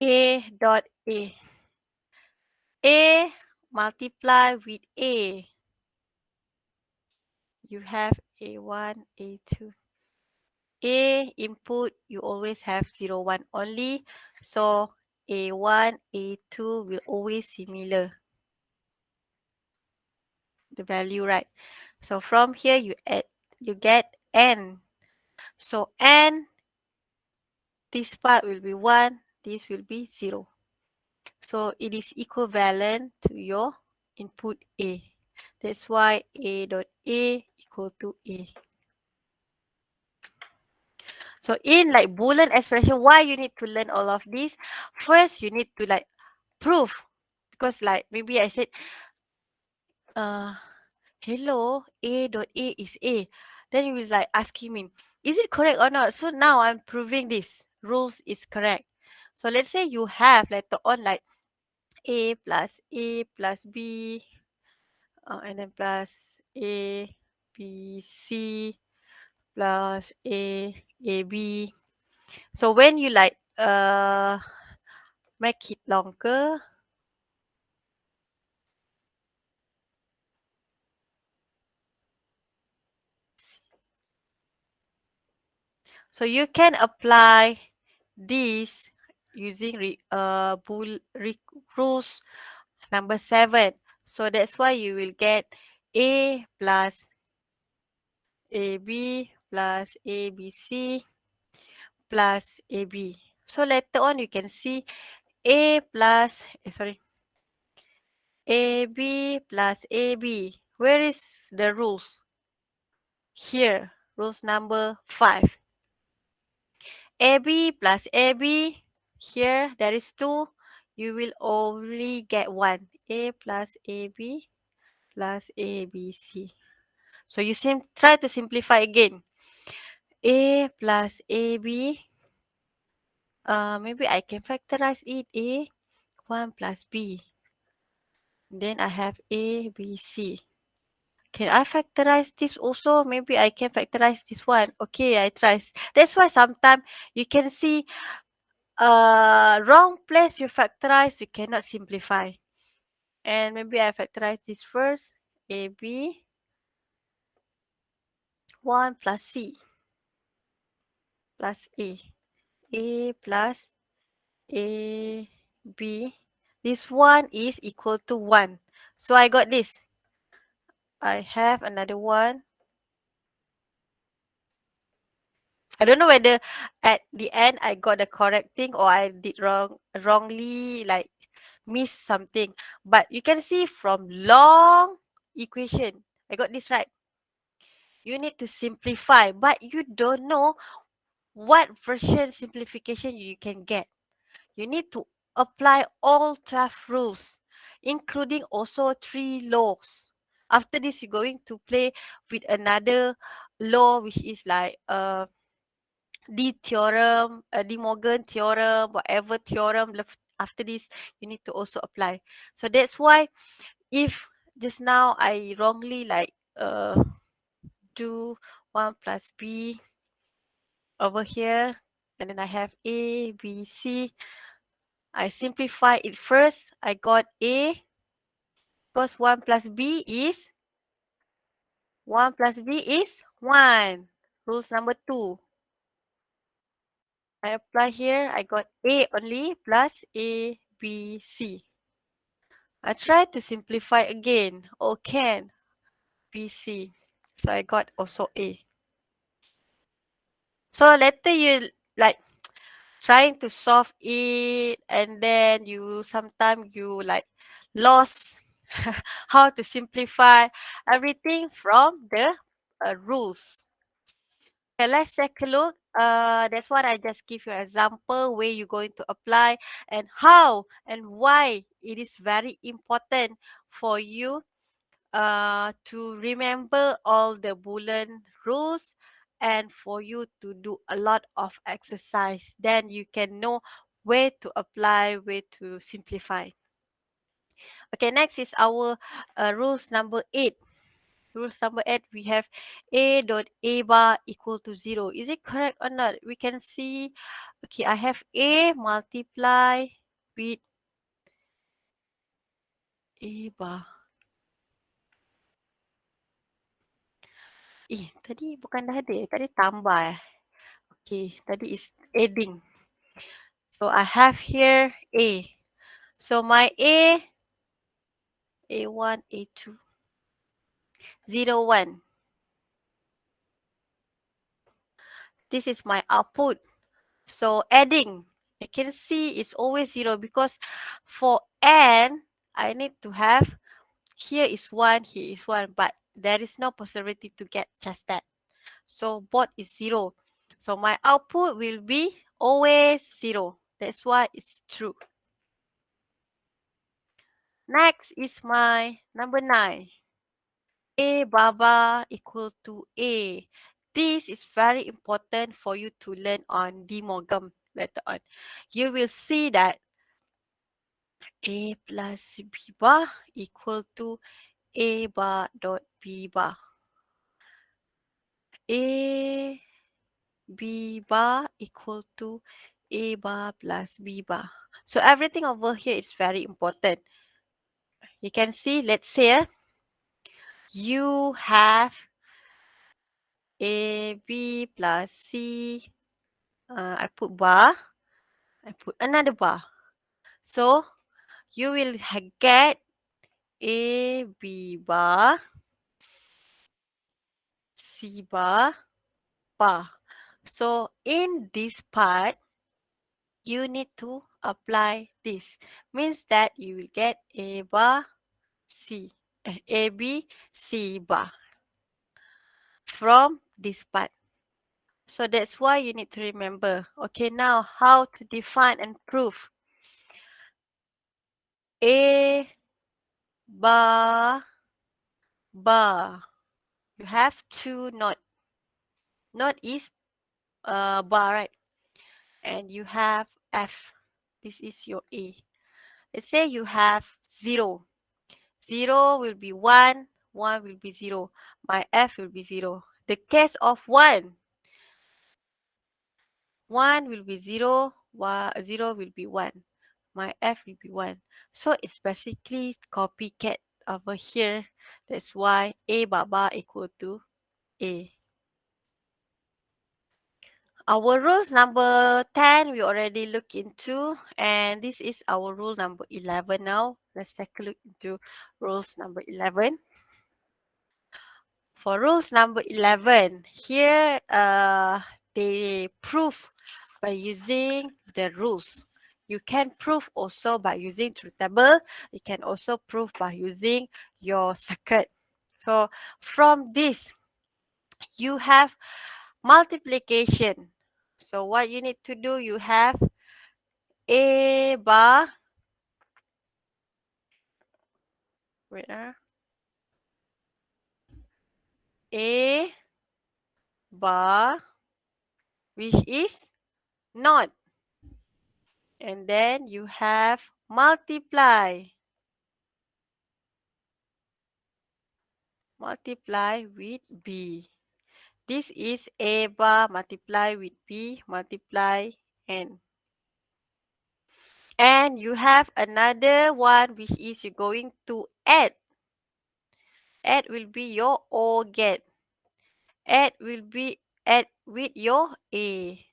A dot A. A multiply with A. You have A1, A2. A input, you always have 0, 1 only. So A1, A2 will always similar. The value, right? So from here you get N. So N, this part will be 1, this will be 0. So it is equivalent to your input A. That's why A dot A equal to A. So in like Boolean expression, why you need to learn all of this? First, you need to like prove. Because like maybe I said, hello, A dot A is A. Then you was like asking me, is it correct or not? So now I'm proving this rules is correct. So let's say you have later on like A plus B, and then plus B, C plus A, B. So when you like make it longer, so you can apply this using rules number 7. So that's why you will get A plus AB plus ABC plus AB. So later on you can see A plus, AB plus AB. Where is the rules? Here, rules number 5. AB plus AB, here there is 2. You will only get 1. A plus AB plus ABC. So you try to simplify again. A plus AB. Maybe I can factorize it. A 1 plus B. Then I have A, B, C. Can I factorize this also? Maybe I can factorize this one. Okay, I try. That's why sometimes you can see wrong place you factorize, you cannot simplify. And maybe I factorize this first. AB 1 plus C plus A. A plus A B. This one is equal to 1. So I got this. I have another one. I don't know whether at the end I got the correct thing or I did wrongly, like miss something. But you can see from long equation, I got this right. You need to simplify, but you don't know what version simplification you can get. You need to apply all 12 rules, including also 3 laws. After this, you're going to play with another law, which is like De theorem, De Morgan theorem, whatever theorem left after this, you need to also apply. So that's why if just now I wrongly like do 1 plus B over here, and then I have A, B, C. I simplify it first. I got A because 1 plus B is 1. Rules number 2. I apply here. I got A only plus A, B, C. I try to simplify again. Oh, can. B, C. So I got also A. So later you like trying to solve it, and then you sometimes you like lost how to simplify everything from the rules. Okay, let's take a look. That's what I just give you an example where you're going to apply and how and why it is very important for you to remember all the Boolean rules and for you to do a lot of exercise. Then you can know where to apply, where to simplify. Okay, next is our rules number 8. Rules number 8, we have A dot A bar equal to 0. Is it correct or not? We can see, okay, I have A multiply with A bar. Tadi bukan dah ada. Tadi tambah Okay, tadi is adding. So I have here A. So my A1, A2, 0, 1. This is my output. So adding, I can see it's always 0 because for N, I need to have, here is 1, here is 1, but there is no possibility to get just that. So both is 0. So my output will be always 0. That's why it's true. Next is my number 9. A bar equal to A. This is very important for you to learn on De Morgan later on. You will see that A plus B bar equal to A bar dot B bar. A B bar equal to A bar plus B bar. So everything over here is very important. You can see, let's say, you have A, B plus C. I put bar. I put another bar. So you will get A, B bar, C bar, bar. So in this part, you need to apply this. Means that you will get A bar, C, A, B, C bar from this part. So that's why you need to remember. Okay, now how to define and prove. A bar, bar. You have two not. Not is bar, right? And you have F. This is your A. Let's say you have 0. 0 will be 1. 1 will be 0. My F will be 0. The case of 1. 1 will be 0. 0 will be 1. my F will be 1. So it's basically copycat over here. That's why A bar bar equal to A. Our rules number 10 we already look into, and this is our rule number 11 now. Let's take a look into rules number 11. For rules number 11, here they prove by using the rules. You can prove also by using truth table. You can also prove by using your circuit. So from this, you have multiplication. So what you need to do, you have A bar, wait, A bar, which is not. And then you have multiply. Multiply with B. This is A bar multiply with B multiply N. And you have another one which is you're going to add. Add will be your O get. Add will be add with your A.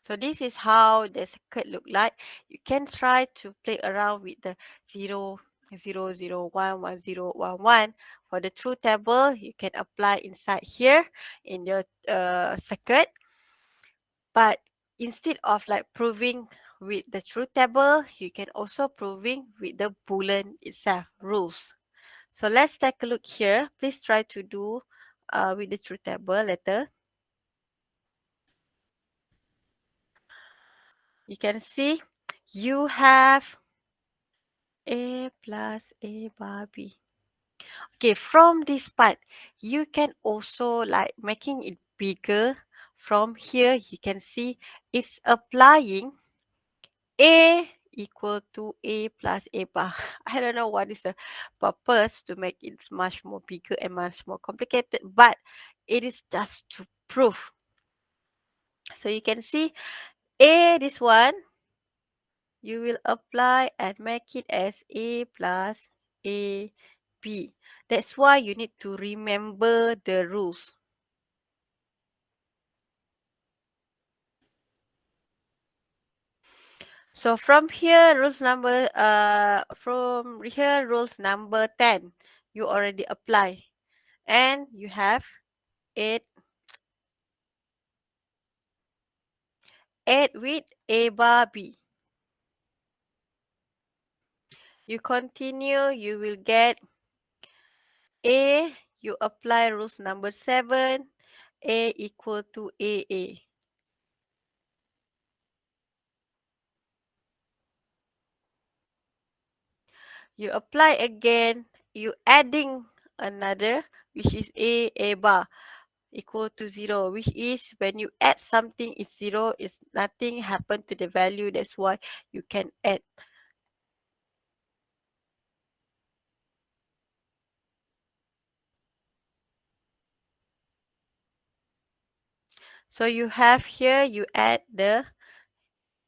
So this is how the circuit look like. You can try to play around with the 0, 0, 0, 1, 1, 0, 1, 1. For the truth table, you can apply inside here in your circuit. But instead of like proving with the truth table, you can also proving with the Boolean itself rules. So let's take a look here. Please try to do with the truth table later. You can see you have A plus A bar B. Okay, from this part, you can also like making it bigger. From here, you can see it's applying A equal to A plus A bar. I don't know what is the purpose to make it much more bigger and much more complicated, but it is just to prove. So you can see A, this one, you will apply and make it as A plus A B. That's why you need to remember the rules. So from here, rules number 10, you already apply. And you have 8 with A bar B. You continue, you will get A, you apply rules number 7, A equal to AA. You apply again, you adding another, which is A bar equal to 0, which is when you add something is 0, is nothing happen to the value. That's why you can add. So you have here, you add the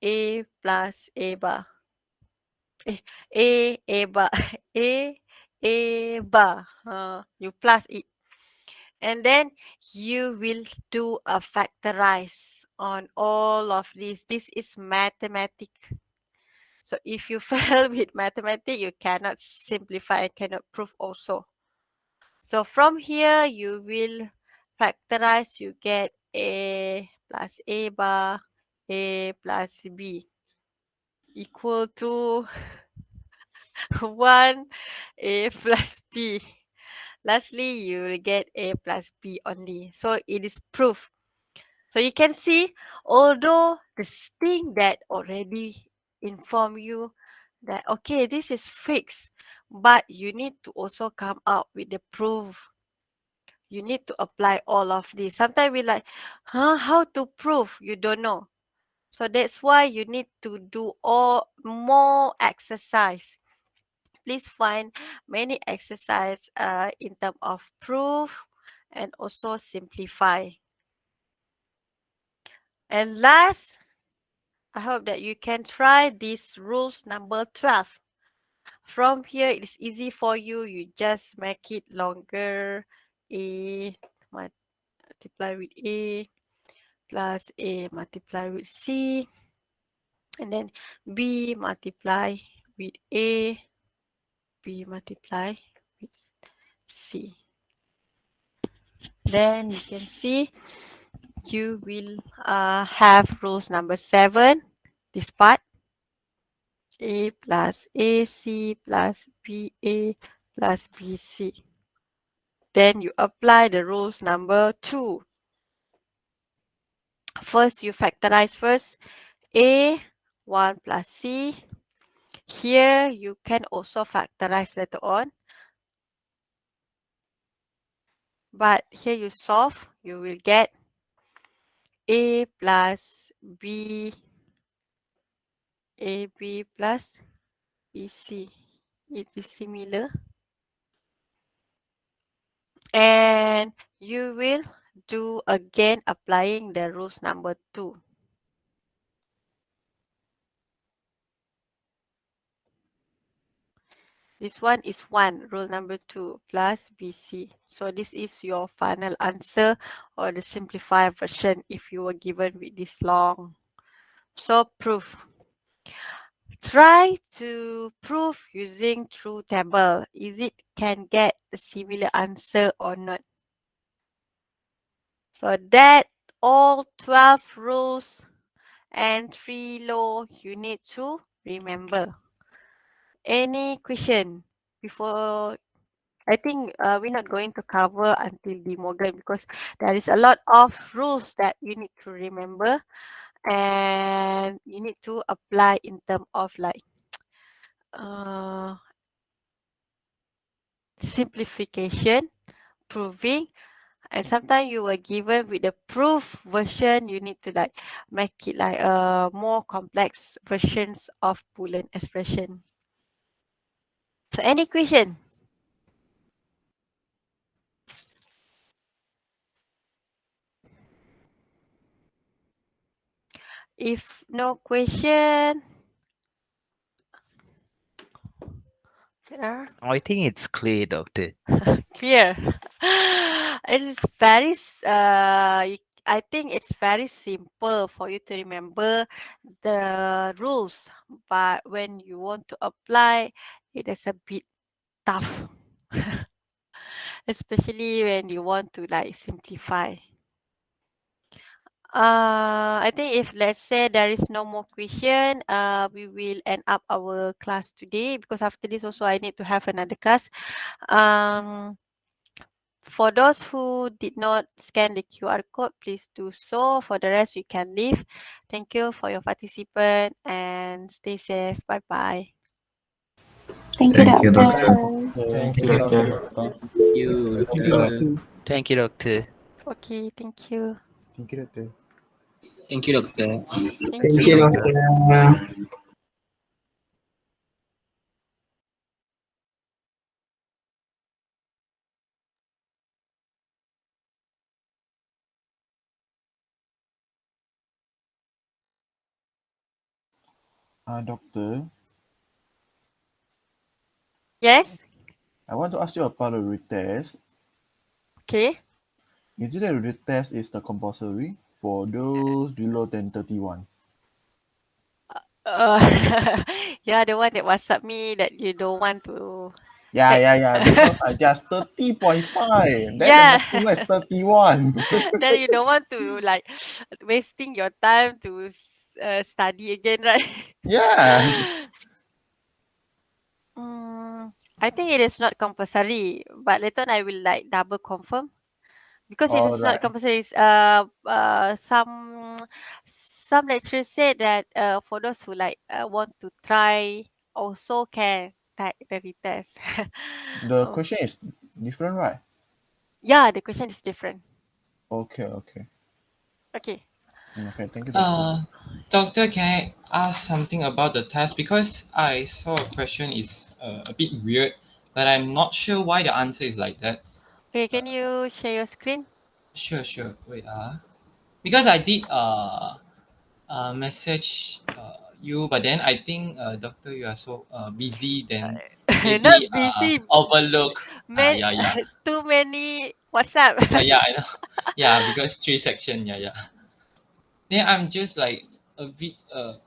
A plus A bar. A bar. A bar. You plus it. And then you will do a factorize on all of this. This is mathematics. So if you fail with mathematics, you cannot simplify and cannot prove also. So from here, you will factorize, you get A plus A bar, A plus B equal to 1 A plus B. Lastly, you will get A plus B only. So it is proof. So you can see, although the thing that already inform you that, okay, this is fixed, but you need to also come up with the proof. You need to apply all of this. Sometimes we like, how to prove? You don't know. So that's why you need to do more exercise. Please find many exercise in terms of proof and also simplify. And last, I hope that you can try this rules number 12. From here, it's easy for you. You just make it longer. A multiply with A plus A multiply with C. And then B multiply with A. B multiply with C. Then you can see you will have rules number 7. This part. A plus AC plus BA plus BC. Then you apply the rules number 2. First, you factorize first. A 1 plus C. Here, you can also factorize later on. But here you solve, you will get A plus B, AB plus BC. It is similar. And you will do again applying the rules number 2. This one is 1, rule number 2 plus BC. So this is your final answer or the simplified version if you were given with this long. So proof. Try to prove using true table. Is it can get a similar answer or not? So that all 12 rules and 3 law you need to remember. Any question before? I think we're not going to cover until the Morgan because there is a lot of rules that you need to remember and you need to apply in terms of like uh, simplification, proving, and sometimes you were given with the proof version, you need to like make it like more complex versions of Boolean expression. So any question? If no question, I think it's clear, Doctor. clear. It is very I think it's very simple for you to remember the rules, but when you want to apply, it is a bit tough. Especially when you want to like simplify. I think if let's say there is no more question, we will end up our class today because after this also I need to have another class. For those who did not scan the QR code, please do so. For the rest, you can leave. Thank you for your participant and stay safe. Bye bye. Thank you, Thank you, Doctor. Doctor. Thank Thank you, you, Doctor. Doctor. You, Thank you, Doctor. Thank you, Doctor. Okay, thank you. Thank you, Doctor. thank you, Doctor. Thank Thank you. you, Doctor. Doctor, Yes? I want to ask you about the retest. Okay. Is it that retest is the compulsory for those below than 31? Uh, yeah, the one that WhatsApp me that you don't want to get. Yeah, because I just 30.5. Then the Yeah. maximum is 31. Then you don't want to like wasting your time to study again, right? Yeah. I think it is not compulsory, but later on I will like double confirm because it All is not right. compulsory. It's, some lecturers said that for those who like want to try also can take the retest. The Oh, question is different, right? yeah, the question is different. Okay. Okay. Okay, thank you, Doctor. Doctor, can I ask something about the test? Because I saw a question is a bit weird, but I'm not sure why the answer is like that. Okay, can you share your screen? Sure. Wait, because I did message you, but then I think doctor, you are so busy, then Not maybe busy, overlook. man. Yeah. Too many WhatsApp. Yeah, I know. Yeah, because 3 section. Yeah. Then I'm just like a bit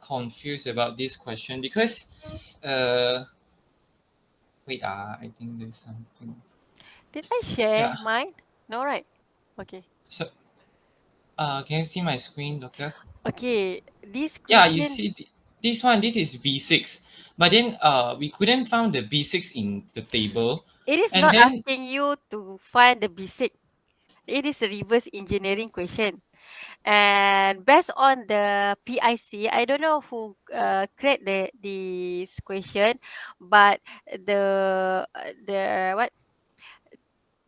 confused about this question because uh wait, I think there's something. Did I share Yeah. mine? No, right? Okay. So can you see my screen, doctor? Okay. This Yeah, you question, see this one, this is B6. But then we couldn't find the B6 in the table. it is And not then asking you to find the basic. It is a reverse engineering question. And based on the PIC, I don't know who create this question, but the what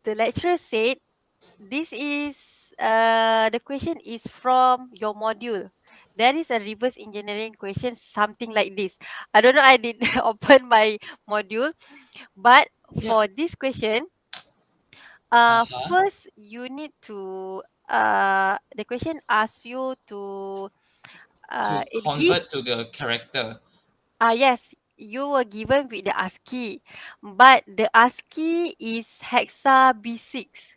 the lecturer said, this is the question is from your module. There is a reverse engineering question, something like this. I don't know. I did open my module, but yeah, for this question, uh-huh, first you need to the question asks you to to it give convert to the character. yes, you were given with the ASCII, but the ASCII is hexa B6.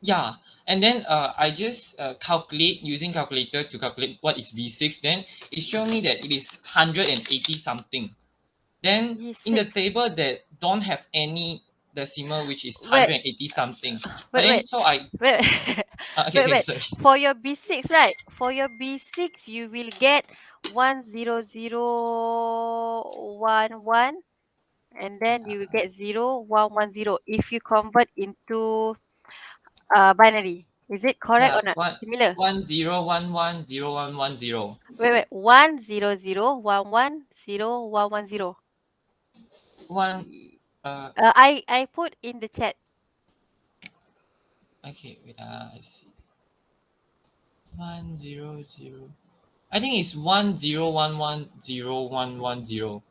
Yeah, and then I just calculate using calculator to calculate what is B6. Then it showed me that it is 180 something. Then in the B6. table that don't have any decimal, which is Wait, 180 something. But wait, then wait, so I wait, okay, wait, okay, wait. sorry. For your B6, right? For your B6, you will get 10011, and then you will get 0110 if you convert into binary. Is it correct Yeah, or not? one Similar. 10110110. Wait. 100110110. One uh I put in the chat. okay, wait, I see. 100. I think it's 10110110.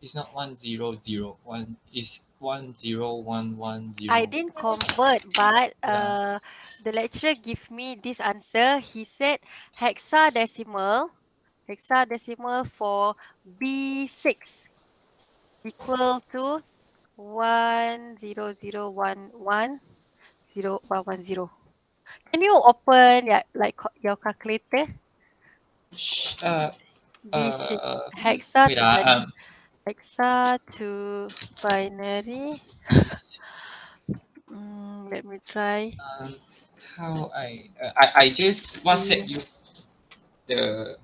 It's not 1001. It's 10110. I didn't convert, but Yeah. the lecturer give me this answer. He said hexadecimal for B6 equal to 100110110. Can you open your calculator? Sh- B6 uh, hexa wait, to binary. Hexa to binary. Let me try. um, how I just WhatsApp B you the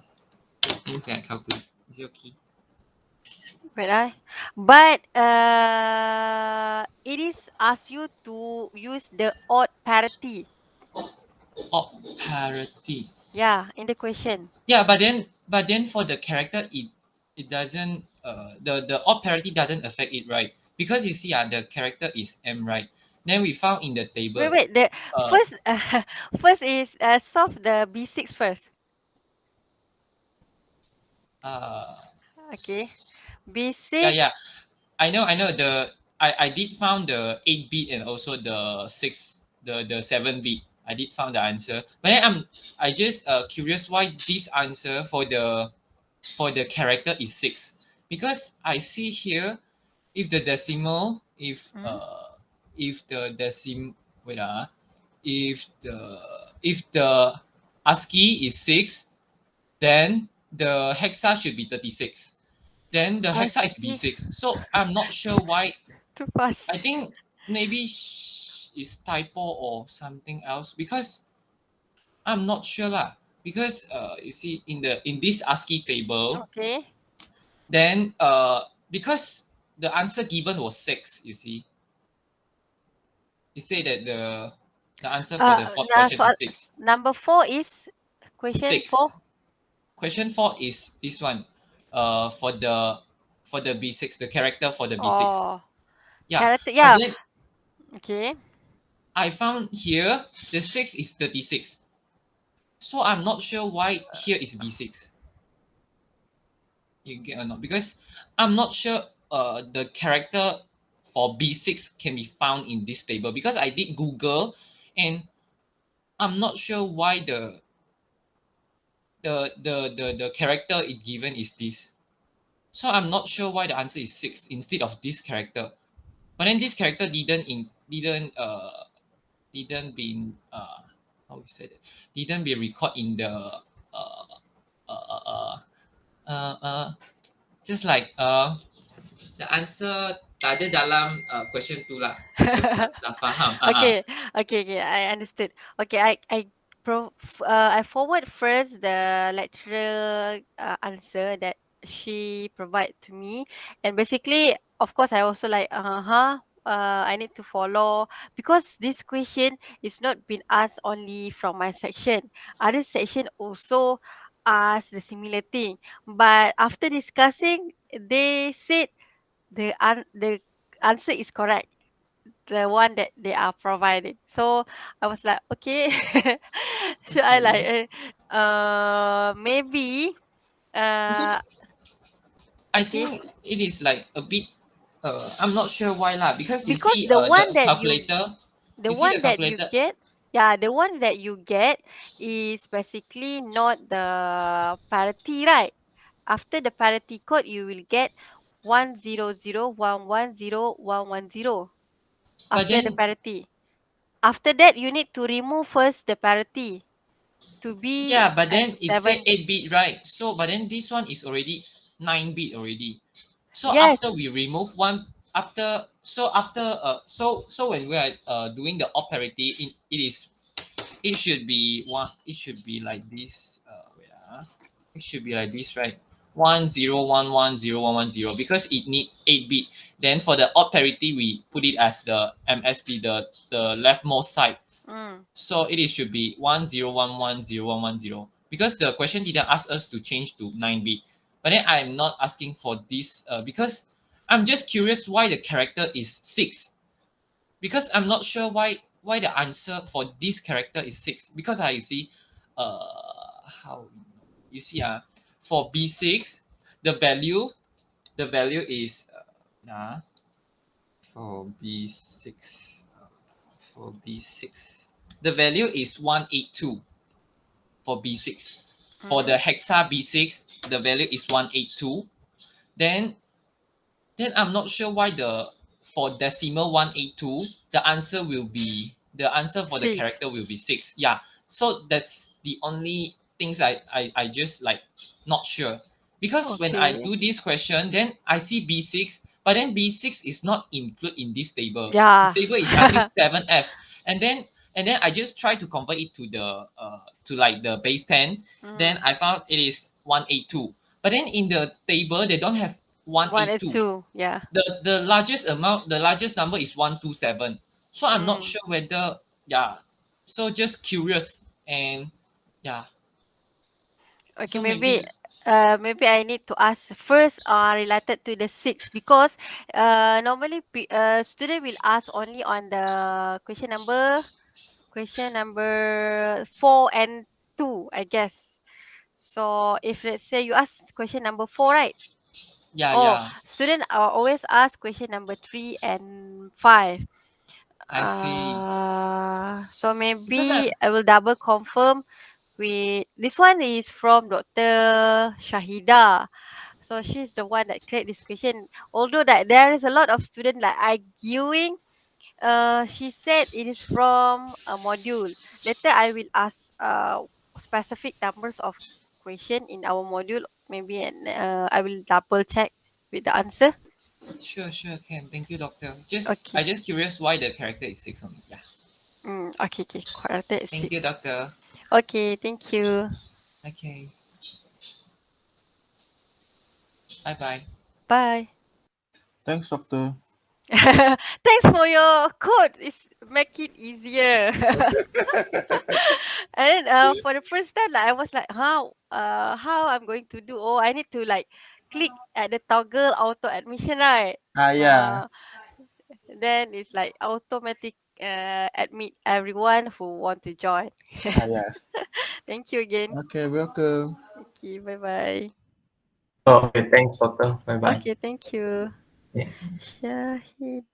things that I calculate. Is it okay? Wait, but it is ask you to use the odd parity. Oh, parity. Yeah, in the question. Yeah, but then for the character, it doesn't the odd parity doesn't affect it, right? Because you see, the character is M, right? Then we found in the table, Wait. The uh first first is solve the B6 first. uh Okay, yeah. B6. I know I did found the 8 bit and also the 7 bit. I did found the answer, but then I just curious why this answer for the character is 6, because I see here if the decimal Mm, if the wait if the ASCII is 6, then the hexa should be 36. Then the hexa is ASCII B6. So I'm not sure why. too fast. I think maybe is typo or something else, because I'm not sure lah. Because you see in this ASCII table, Okay. then because the answer given was 6, you see. You say that the answer for the fourth question is 6. Number 4 is question 6. 4. Question 4 is this one. For the B6, the character for the B6. Oh, Yeah. character. But Yeah. then Okay. I found here the 6 is 36. So I'm not sure why here is B6. You get or not? Because I'm not sure the character for B6 can be found in this table, because I did Google and I'm not sure why the character it given is this. So I'm not sure why the answer is 6 instead of this character. But then this character didn't be how we said it, didn't be recorded in the uh, uh, uh, uh, uh, just like the answer tak ada dalam question tu lah. So dah faham. Okay, okay, I understood. Okay, I forward first the lecturer answer that she provide to me, and basically, of course, I also like, I need to follow because this question is not been asked only from my section. Other section also ask the similar thing, but after discussing, they said the answer is correct, the one that they are provided. So I was like, okay, should I like, maybe, Because uh, I okay, think it is like a bit I'm not sure why lah, because you because see the one the that calculator, the you see the one that you calculator. get, yeah, the one that you get is basically not the parity, right? After the parity code, you will get 100110110 But after the then parity. After that, you need to remove first the parity to be yeah, but as then it said 7. 8-bit, right? So but then this one is already 9-bit already. So Yes. after we remove one, so when we are doing the op parity, it should be one. It should be like this. Wait, it should be like this, right? 10110110 because it need 8-bit. Then for the odd parity, we put it as the MSB, the leftmost side. Mm. So it is should be 10110110 because the question didn't ask us to change to 9-bit. But then I'm not asking for this because I'm just curious why the character is 6. Because I'm not sure why the answer for this character is 6. Because I see how you see for B6 the value is for B6 for B6 the value is 182 for B6. For the hexa B6 the value is 182. Then I'm not sure why for decimal 182 the answer for the 6. character will be 6. Yeah. So that's the only things I just like not sure. Because when I Okay. do this question, then I see B6, but then B6 is not included in this table. Yeah. The table is until 7F. And then I just try to convert it to the to like the base 10. Then I found it is 182. But then in the table they don't have 1 and 182. 2. Yeah. The largest number is 127. So I'm not sure whether so just curious and yeah. Okay, So maybe maybe I need to ask first related to the 6 because normally student will ask only on the question number 4 and 2, I guess. So if let's say you ask question number 4, right? Oh, yeah, student always ask question number 3 and 5. I see. So Because maybe I will double confirm with this one is from Dr. Shahida. So she's the one that create this question. Although that there is a lot of students like arguing, she said it is from a module. Later I will ask specific numbers of question in our module. Maybe and I will double check with the answer. sure, can. Thank you, doctor. Okay. I just curious why the character is 6 only. Yeah. Okay. Quarter is Thank you, 6. doctor. Okay. Thank you. Okay. Bye. Bye. Thanks, doctor. Thanks for your code. It's make it easier. And then for the first time, like I was like, how I'm going to do? Oh, I need to like click at the toggle auto admission, right? Yeah. Then it's like automatic admit everyone who want to join. Yes. Thank you again. Okay, welcome. Okay, bye bye. Oh, okay, thanks, doctor. Bye bye. Okay, thank you. Yeah. Shahid.